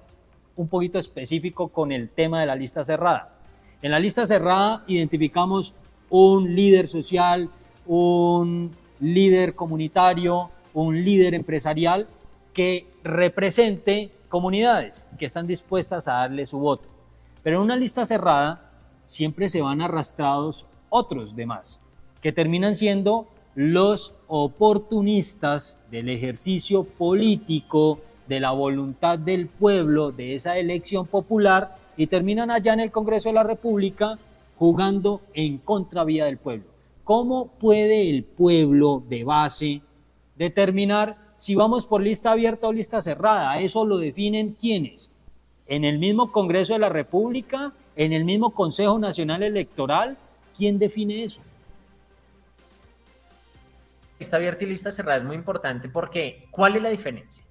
un poquito específico con el tema de la lista cerrada. En la lista cerrada identificamos un líder social, un líder comunitario, un líder empresarial que represente comunidades que están dispuestas a darle su voto. Pero en una lista cerrada siempre se van arrastrados otros demás, que terminan siendo los oportunistas del ejercicio político, de la voluntad del pueblo, de esa elección popular, y terminan allá en el Congreso de la República jugando en contravía del pueblo. ¿Cómo puede el pueblo de base determinar si vamos por lista abierta o lista cerrada? Eso lo definen ¿quiénes? En el mismo Congreso de la República, en el mismo Consejo Nacional Electoral. ¿Quién define eso? Lista abierta y lista cerrada es muy importante porque ¿cuál es la diferencia?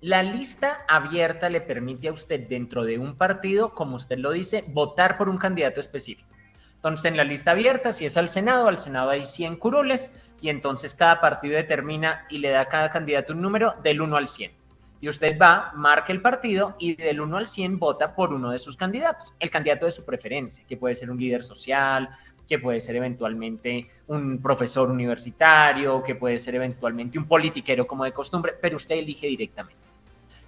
La lista abierta le permite a usted dentro de un partido, como usted lo dice, votar por un candidato específico. Entonces en la lista abierta, si es al Senado hay 100 curules y entonces cada partido determina y le da a cada candidato un número del 1 al 100. Y usted va, marca el partido y del 1 al 100 vota por uno de sus candidatos, el candidato de su preferencia, que puede ser un líder social, que puede ser eventualmente un profesor universitario, que puede ser eventualmente un politiquero como de costumbre, pero usted elige directamente.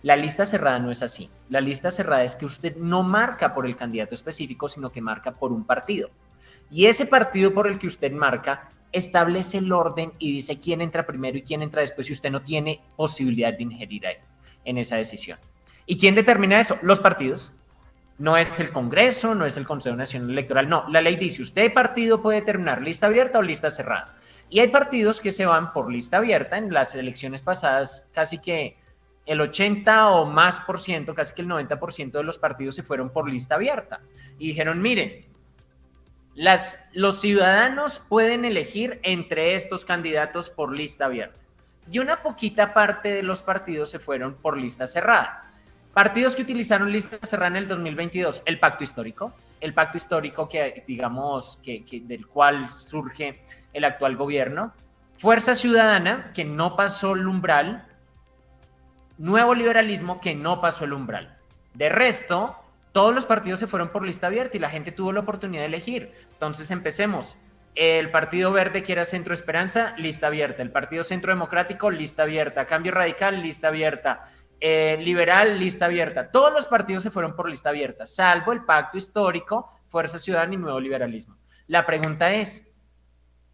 La lista cerrada no es así. La lista cerrada es que usted no marca por el candidato específico, sino que marca por un partido. Y ese partido por el que usted marca establece el orden y dice quién entra primero y quién entra después, y usted no tiene posibilidad de ingerir ahí en esa decisión. ¿Y quién determina eso? Los partidos. No es el Congreso, no es el Consejo Nacional Electoral, no. La ley dice, usted partido puede determinar lista abierta o lista cerrada. Y hay partidos que se van por lista abierta. En las elecciones pasadas casi que el 80 o más por ciento, casi que el 90% de los partidos se fueron por lista abierta. Y dijeron, miren, los ciudadanos pueden elegir entre estos candidatos por lista abierta. Y una poquita parte de los partidos se fueron por lista cerrada. Partidos que utilizaron lista cerrada en el 2022, el pacto histórico que digamos del cual surge el actual gobierno, Fuerza Ciudadana, que no pasó el umbral, Nuevo Liberalismo, que no pasó el umbral. De resto, todos los partidos se fueron por lista abierta y la gente tuvo la oportunidad de elegir. Entonces empecemos. El Partido Verde, que era Centro Esperanza, lista abierta. El Partido Centro Democrático, lista abierta. Cambio Radical, lista abierta. Liberal, lista abierta. Todos los partidos se fueron por lista abierta, salvo el Pacto Histórico, Fuerza Ciudadana y Nuevo Liberalismo. La pregunta es,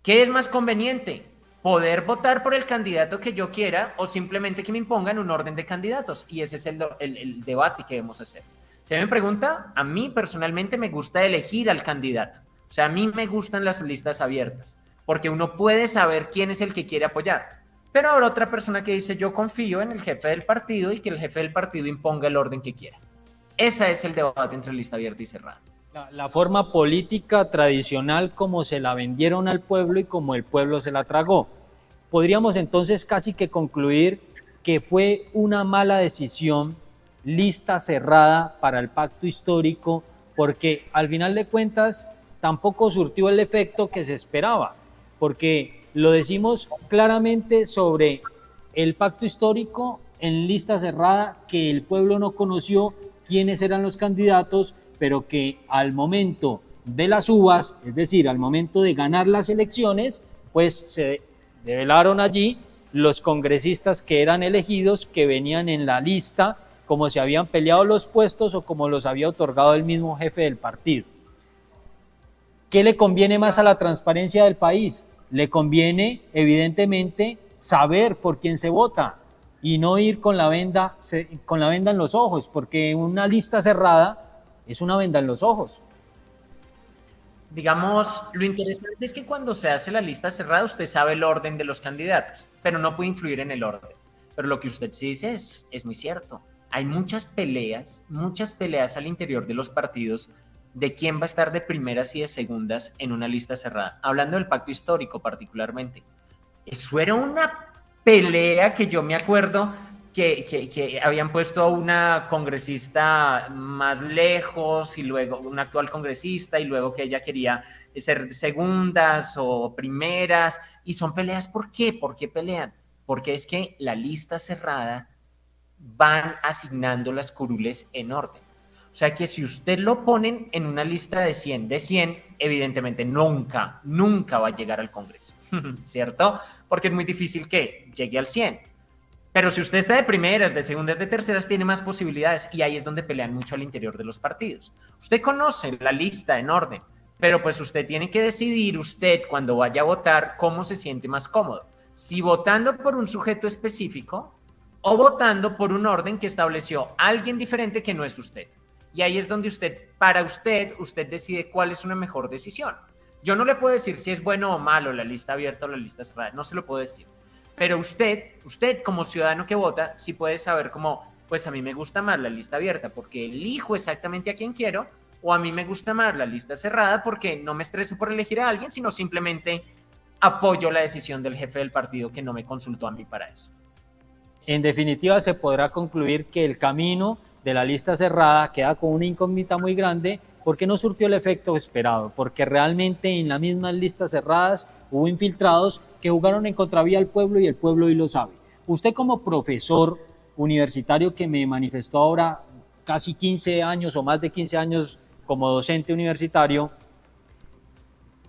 ¿qué es más conveniente? ¿Poder votar por el candidato que yo quiera o simplemente que me impongan un orden de candidatos? Y ese es el debate que debemos hacer. Si me pregunta, a mí personalmente me gusta elegir al candidato. O sea, a mí me gustan las listas abiertas, porque uno puede saber quién es el que quiere apoyar. Pero habrá otra persona que dice, yo confío en el jefe del partido y que el jefe del partido imponga el orden que quiera. Ese es el debate entre lista abierta y cerrada. La forma política tradicional como se la vendieron al pueblo y como el pueblo se la tragó. Podríamos entonces casi que concluir que fue una mala decisión lista cerrada para el pacto histórico, porque al final de cuentas tampoco surtió el efecto que se esperaba, porque lo decimos claramente sobre el pacto histórico en lista cerrada, que el pueblo no conoció quiénes eran los candidatos, pero que al momento de las uvas, es decir, al momento de ganar las elecciones, pues se develaron allí los congresistas que eran elegidos, que venían en la lista, como se habían peleado los puestos o como los había otorgado el mismo jefe del partido. ¿Qué le conviene más a la transparencia del país? Le conviene, evidentemente, saber por quién se vota y no ir con la venda en los ojos, porque una lista cerrada es una venda en los ojos. Digamos, lo interesante es que cuando se hace la lista cerrada, usted sabe el orden de los candidatos, pero no puede influir en el orden. Pero lo que usted sí dice es muy cierto. Hay muchas peleas al interior de los partidos de quién va a estar de primeras y de segundas en una lista cerrada. Hablando del pacto histórico particularmente. Eso era una pelea que yo me acuerdo que habían puesto a una congresista más lejos y luego una actual congresista y luego que ella quería ser segundas o primeras. Y son peleas, ¿por qué? ¿Por qué pelean? Porque es que la lista cerrada van asignando las curules en orden. O sea que si usted lo ponen en una lista de 100, evidentemente nunca va a llegar al Congreso, ¿cierto? Porque es muy difícil que llegue al 100. Pero si usted está de primeras, de segundas, de terceras, tiene más posibilidades y ahí es donde pelean mucho al interior de los partidos. Usted conoce la lista en orden, pero pues usted tiene que decidir usted cuando vaya a votar cómo se siente más cómodo. Si votando por un sujeto específico o votando por un orden que estableció alguien diferente que no es usted. Y ahí es donde usted decide cuál es una mejor decisión. Yo no le puedo decir si es bueno o malo la lista abierta o la lista cerrada, no se lo puedo decir. Pero usted como ciudadano que vota, sí puede saber cómo, pues a mí me gusta más la lista abierta porque elijo exactamente a quien quiero, o a mí me gusta más la lista cerrada porque no me estreso por elegir a alguien, sino simplemente apoyo la decisión del jefe del partido que no me consultó a mí para eso. En definitiva, se podrá concluir que el camino de la lista cerrada queda con una incógnita muy grande porque no surtió el efecto esperado, porque realmente en las mismas listas cerradas hubo infiltrados que jugaron en contravía al pueblo y el pueblo hoy lo sabe. Usted como profesor universitario que me manifestó ahora casi 15 años o más de 15 años como docente universitario,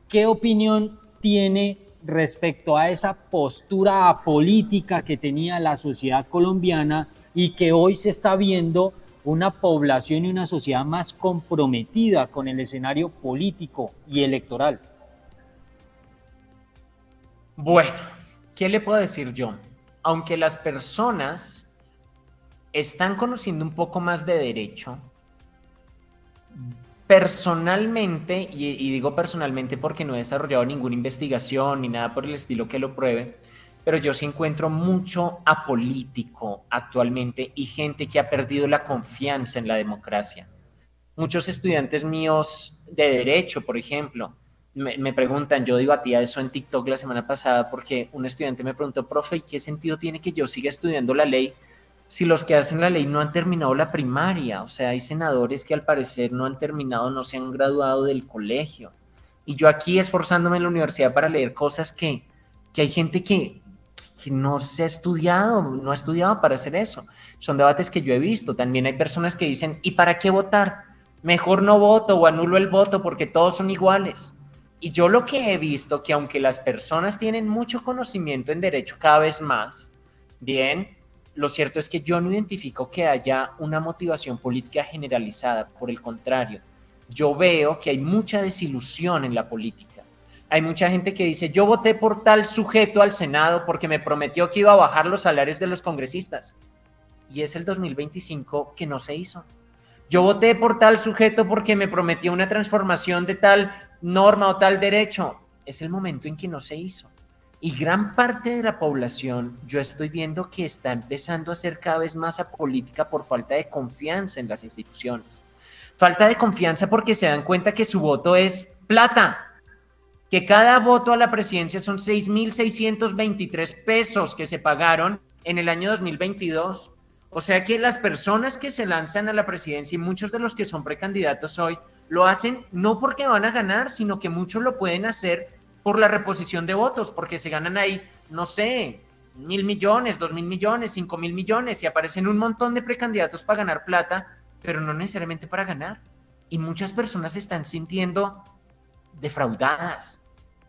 ¿qué opinión tiene respecto a esa postura apolítica que tenía la sociedad colombiana y que hoy se está viendo una población y una sociedad más comprometida con el escenario político y electoral? Bueno, ¿qué le puedo decir yo? Aunque las personas están conociendo un poco más de derecho, personalmente, y digo personalmente porque no he desarrollado ninguna investigación ni nada por el estilo que lo pruebe, pero yo sí encuentro mucho apolítico actualmente y gente que ha perdido la confianza en la democracia. Muchos estudiantes míos de derecho, por ejemplo, me preguntan, yo digo a ti a eso en TikTok la semana pasada porque un estudiante me preguntó, profe, ¿y qué sentido tiene que yo siga estudiando la ley si los que hacen la ley no han terminado la primaria? O sea, hay senadores que al parecer no han terminado, no se han graduado del colegio. Y yo aquí esforzándome en la universidad para leer cosas que hay gente que no se ha estudiado, no ha estudiado para hacer eso. Son debates que yo he visto. También hay personas que dicen, ¿y para qué votar? Mejor no voto o anulo el voto porque todos son iguales. Y yo lo que he visto, que aunque las personas tienen mucho conocimiento en derecho cada vez más, bien, lo cierto es que yo no identifico que haya una motivación política generalizada. Por el contrario, yo veo que hay mucha desilusión en la política. Hay mucha gente que dice, yo voté por tal sujeto al Senado porque me prometió que iba a bajar los salarios de los congresistas. Y es el 2025 que no se hizo. Yo voté por tal sujeto porque me prometió una transformación de tal norma o tal derecho. Es el momento en que no se hizo. Y gran parte de la población, yo estoy viendo que está empezando a ser cada vez más apolítica por falta de confianza en las instituciones. Falta de confianza porque se dan cuenta que su voto es plata, que cada voto a la presidencia son 6,623 pesos que se pagaron en el año 2022. O sea que las personas que se lanzan a la presidencia y muchos de los que son precandidatos hoy lo hacen no porque van a ganar, sino que muchos lo pueden hacer por la reposición de votos, porque se ganan ahí, no sé, 1,000 millones, 2,000 millones, 5,000 millones y aparecen un montón de precandidatos para ganar plata, pero no necesariamente para ganar. Y muchas personas se están sintiendo defraudadas.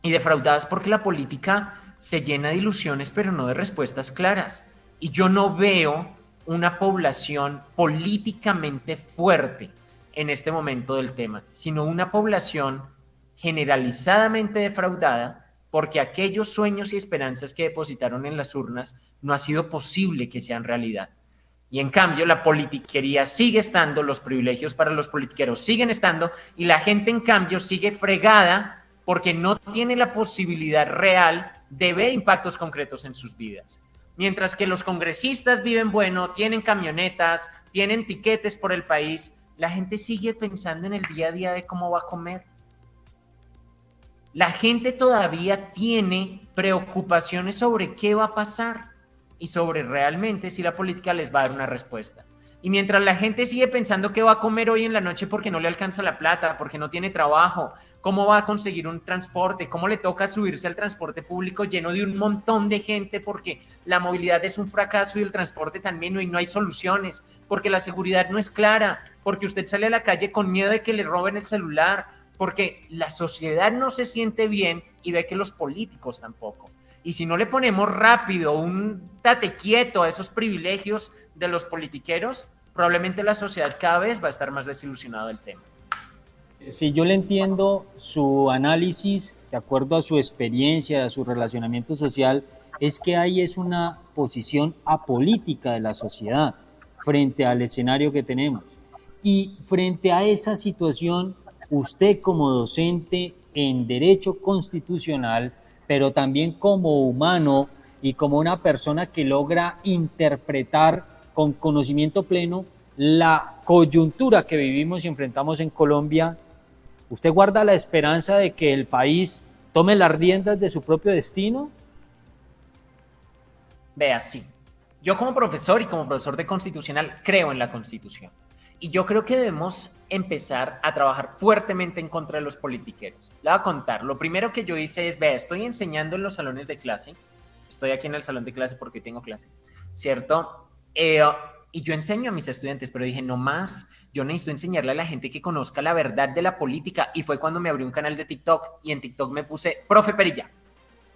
Y defraudadas porque la política se llena de ilusiones, pero no de respuestas claras. Y yo no veo una población políticamente fuerte en este momento del tema, sino una población generalizadamente defraudada porque aquellos sueños y esperanzas que depositaron en las urnas no ha sido posible que sean realidad. Y en cambio la politiquería sigue estando, los privilegios para los politiqueros siguen estando y la gente en cambio sigue fregada porque no tiene la posibilidad real de ver impactos concretos en sus vidas. Mientras que los congresistas viven bueno, tienen camionetas, tienen tiquetes por el país, la gente sigue pensando en el día a día de cómo va a comer. La gente todavía tiene preocupaciones sobre qué va a pasar y sobre realmente si la política les va a dar una respuesta. Y mientras la gente sigue pensando qué va a comer hoy en la noche porque no le alcanza la plata, porque no tiene trabajo, cómo va a conseguir un transporte, cómo le toca subirse al transporte público lleno de un montón de gente porque la movilidad es un fracaso y el transporte también y no hay soluciones, porque la seguridad no es clara, porque usted sale a la calle con miedo de que le roben el celular, porque la sociedad no se siente bien y ve que los políticos tampoco. Y si no le ponemos rápido un tate quieto a esos privilegios de los politiqueros, probablemente la sociedad cada vez va a estar más desilusionada del tema. Si yo le entiendo su análisis, de acuerdo a su experiencia, a su relacionamiento social, es que ahí es una posición apolítica de la sociedad frente al escenario que tenemos. Y frente a esa situación, usted como docente en Derecho Constitucional, pero también como humano y como una persona que logra interpretar con conocimiento pleno la coyuntura que vivimos y enfrentamos en Colombia, ¿usted guarda la esperanza de que el país tome las riendas de su propio destino? Vea, sí. Yo como profesor y como profesor de constitucional creo en la Constitución. Y yo creo que debemos empezar a trabajar fuertemente en contra de los politiqueros. Le voy a contar. Lo primero que yo hice es, vea, estoy enseñando en los salones de clase. Estoy aquí en el salón de clase porque tengo clase, ¿cierto? Y yo enseño a mis estudiantes, pero dije, no más, yo necesito enseñarle a la gente que conozca la verdad de la política. Y fue cuando me abrí un canal de TikTok y en TikTok me puse Profe Perilla.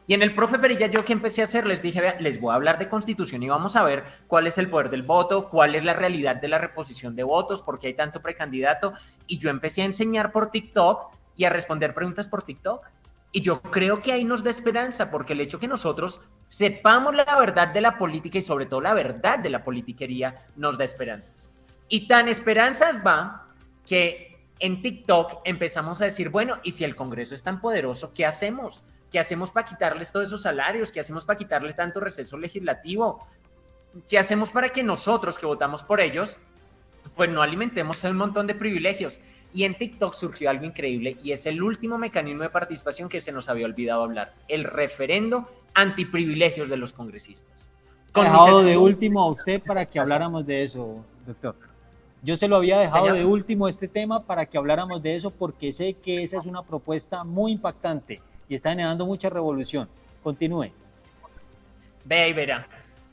Y en el Profe Perilla, yo que empecé a hacer, les dije, vea, les voy a hablar de constitución y vamos a ver cuál es el poder del voto, cuál es la realidad de la reposición de votos, por qué hay tanto precandidato. Y yo empecé a enseñar por TikTok y a responder preguntas por TikTok. Y yo creo que ahí nos da esperanza, porque el hecho que nosotros sepamos la verdad de la política y sobre todo la verdad de la politiquería nos da esperanzas. Y tan esperanzas va que en TikTok empezamos a decir, bueno, y si el Congreso es tan poderoso, ¿qué hacemos? ¿Qué hacemos para quitarles todos esos salarios? ¿Qué hacemos para quitarles tanto receso legislativo? ¿Qué hacemos para que nosotros que votamos por ellos, pues no alimentemos un montón de privilegios? Y en TikTok surgió algo increíble y es el último mecanismo de participación que se nos había olvidado hablar, el referendo antiprivilegios de los congresistas. He dejado de último a usted para que habláramos de eso, doctor. Yo se lo había dejado de último este tema para que habláramos de eso porque sé que esa es una propuesta muy impactante y está generando mucha revolución. Continúe. Vea y verá.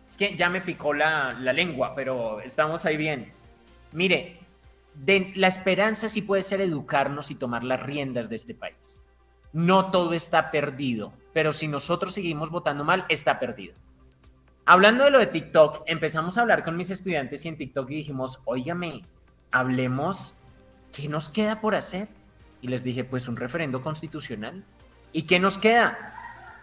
Es que ya me picó la lengua, pero estamos ahí bien. Mire, la esperanza sí puede ser educarnos y tomar las riendas de este país. No todo está perdido, pero si nosotros seguimos votando mal, está perdido. Hablando de lo de TikTok, empezamos a hablar con mis estudiantes y en TikTok dijimos, óigame, hablemos, ¿qué nos queda por hacer? Y les dije, pues un referendo constitucional. ¿Y qué nos queda?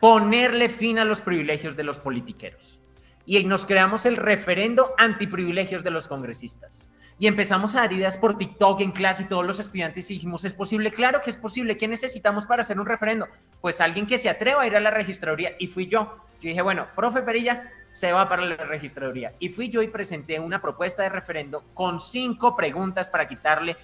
Ponerle fin a los privilegios de los politiqueros. Y nos creamos el referendo antiprivilegios de los congresistas. Y empezamos a dar ideas por TikTok en clase y todos los estudiantes y dijimos, ¿es posible? Claro que es posible. ¿Qué necesitamos para hacer un referendo? Pues alguien que se atreva a ir a la registraduría y fui yo. Yo dije, bueno, profe Perilla se va para la registraduría. Y fui yo y presenté una propuesta de referendo con 5 preguntas para quitarle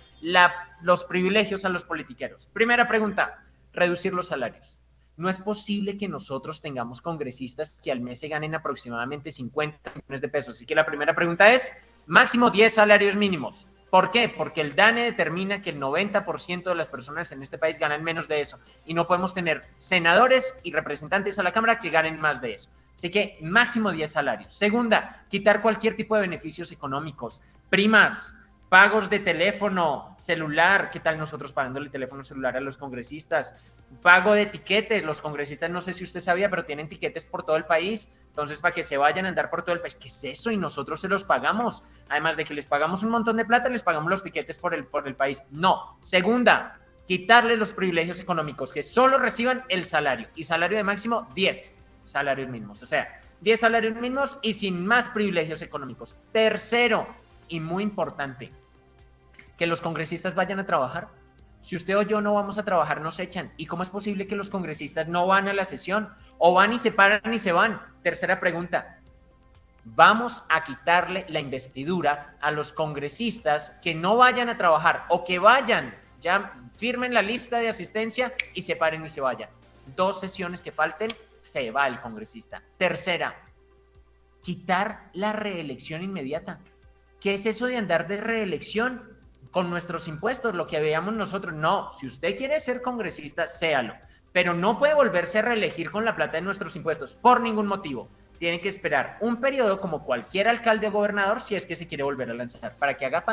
los privilegios a los politiqueros. Primera pregunta, reducir los salarios. No es posible que nosotros tengamos congresistas que al mes se ganen aproximadamente 50 millones de pesos. Así que la primera pregunta es, máximo 10 salarios mínimos. ¿Por qué? Porque el DANE determina que el 90% de las personas en este país ganan menos de eso y no podemos tener senadores y representantes a la Cámara que ganen más de eso. Así que máximo 10 salarios. Segunda, quitar cualquier tipo de beneficios económicos, primas, pagos de teléfono celular, ¿qué tal nosotros pagándole teléfono celular a los congresistas? Pago de tiquetes, los congresistas, no sé si usted sabía, pero tienen tiquetes por todo el país, entonces para que se vayan a andar por todo el país, ¿qué es eso? Y nosotros se los pagamos, además de que les pagamos un montón de plata, les pagamos los tiquetes por el país. No. Segunda, quitarle los privilegios económicos, que solo reciban el salario, y salario de máximo 10 salarios mínimos, o sea, 10 salarios mínimos y sin más privilegios económicos. Tercero, y muy importante, que los congresistas vayan a trabajar. Si usted o yo no vamos a trabajar, nos echan. ¿Y cómo es posible que los congresistas no van a la sesión? O van y se paran y se van. Tercera pregunta. Vamos a quitarle la investidura a los congresistas que no vayan a trabajar o que vayan, ya firmen la lista de asistencia y se paren y se vayan. 2 sesiones que falten, se va el congresista. Tercera, quitar la reelección inmediata. ¿Qué es eso de andar de reelección con nuestros impuestos? Lo que veíamos nosotros. No, si usted quiere ser congresista, séalo. Pero no puede volverse a reelegir con la plata de nuestros impuestos por ningún motivo. Tiene que esperar un periodo como cualquier alcalde o gobernador si es que se quiere volver a lanzar, para que haga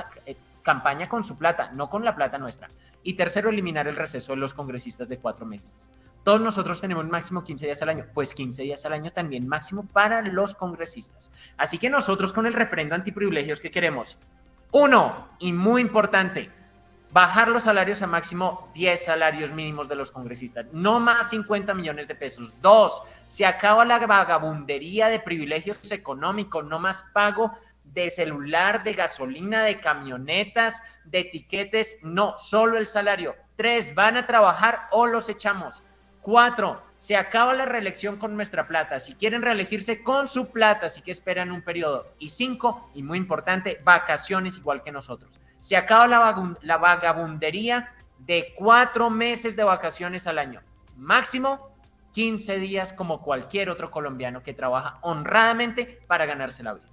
campaña con su plata, no con la plata nuestra. Y tercero, eliminar el receso de los congresistas de 4 meses. Todos nosotros tenemos máximo 15 días al año, pues 15 días al año también máximo para los congresistas. Así que nosotros con el referendo antiprivilegios, ¿qué queremos? 1, y muy importante, bajar los salarios a máximo 10 salarios mínimos de los congresistas, no más 50 millones de pesos. 2, se acaba la vagabundería de privilegios económicos, no más pago de celular, de gasolina, de camionetas, de etiquetes, no, solo el salario. 3, van a trabajar o los echamos. 4, se acaba la reelección con nuestra plata. Si quieren reelegirse con su plata, así que esperan un periodo. Y 5, y muy importante, vacaciones igual que nosotros. Se acaba la vagabundería de 4 meses de vacaciones al año. Máximo 15 días como cualquier otro colombiano que trabaja honradamente para ganarse la vida.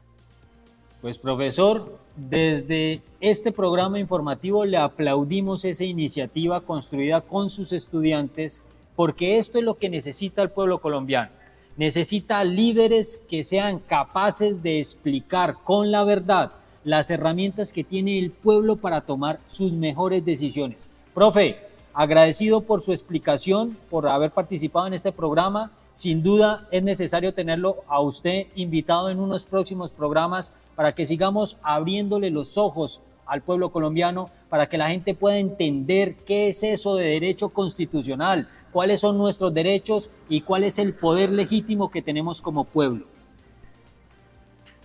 Pues profesor, desde este programa informativo le aplaudimos esa iniciativa construida con sus estudiantes, porque esto es lo que necesita el pueblo colombiano. Necesita líderes que sean capaces de explicar con la verdad las herramientas que tiene el pueblo para tomar sus mejores decisiones. Profe, agradecido por su explicación, por haber participado en este programa. Sin duda es necesario tenerlo a usted invitado en unos próximos programas para que sigamos abriéndole los ojos al pueblo colombiano, para que la gente pueda entender qué es eso de derecho constitucional, cuáles son nuestros derechos y cuál es el poder legítimo que tenemos como pueblo.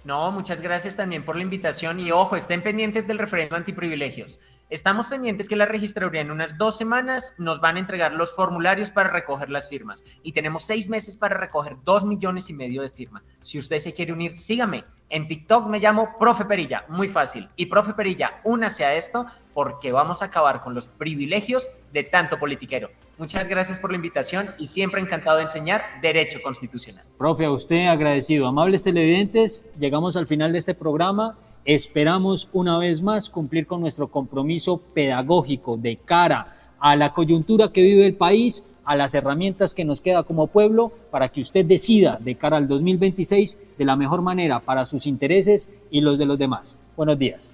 No, muchas gracias también por la invitación y ojo, estén pendientes del referendo antiprivilegios. Estamos pendientes que la registraduría en unas 2 semanas nos van a entregar los formularios para recoger las firmas y tenemos 6 meses para recoger 2,5 millones de firmas. Si usted se quiere unir, sígame. En TikTok me llamo Profe Perilla, muy fácil. Y Profe Perilla, únase a esto porque vamos a acabar con los privilegios de tanto politiquero. Muchas gracias por la invitación y siempre encantado de enseñar Derecho Constitucional. Profe, a usted agradecido. Amables televidentes, llegamos al final de este programa. Esperamos una vez más cumplir con nuestro compromiso pedagógico de cara a la coyuntura que vive el país, a las herramientas que nos queda como pueblo, para que usted decida de cara al 2026 de la mejor manera para sus intereses y los de los demás. Buenos días.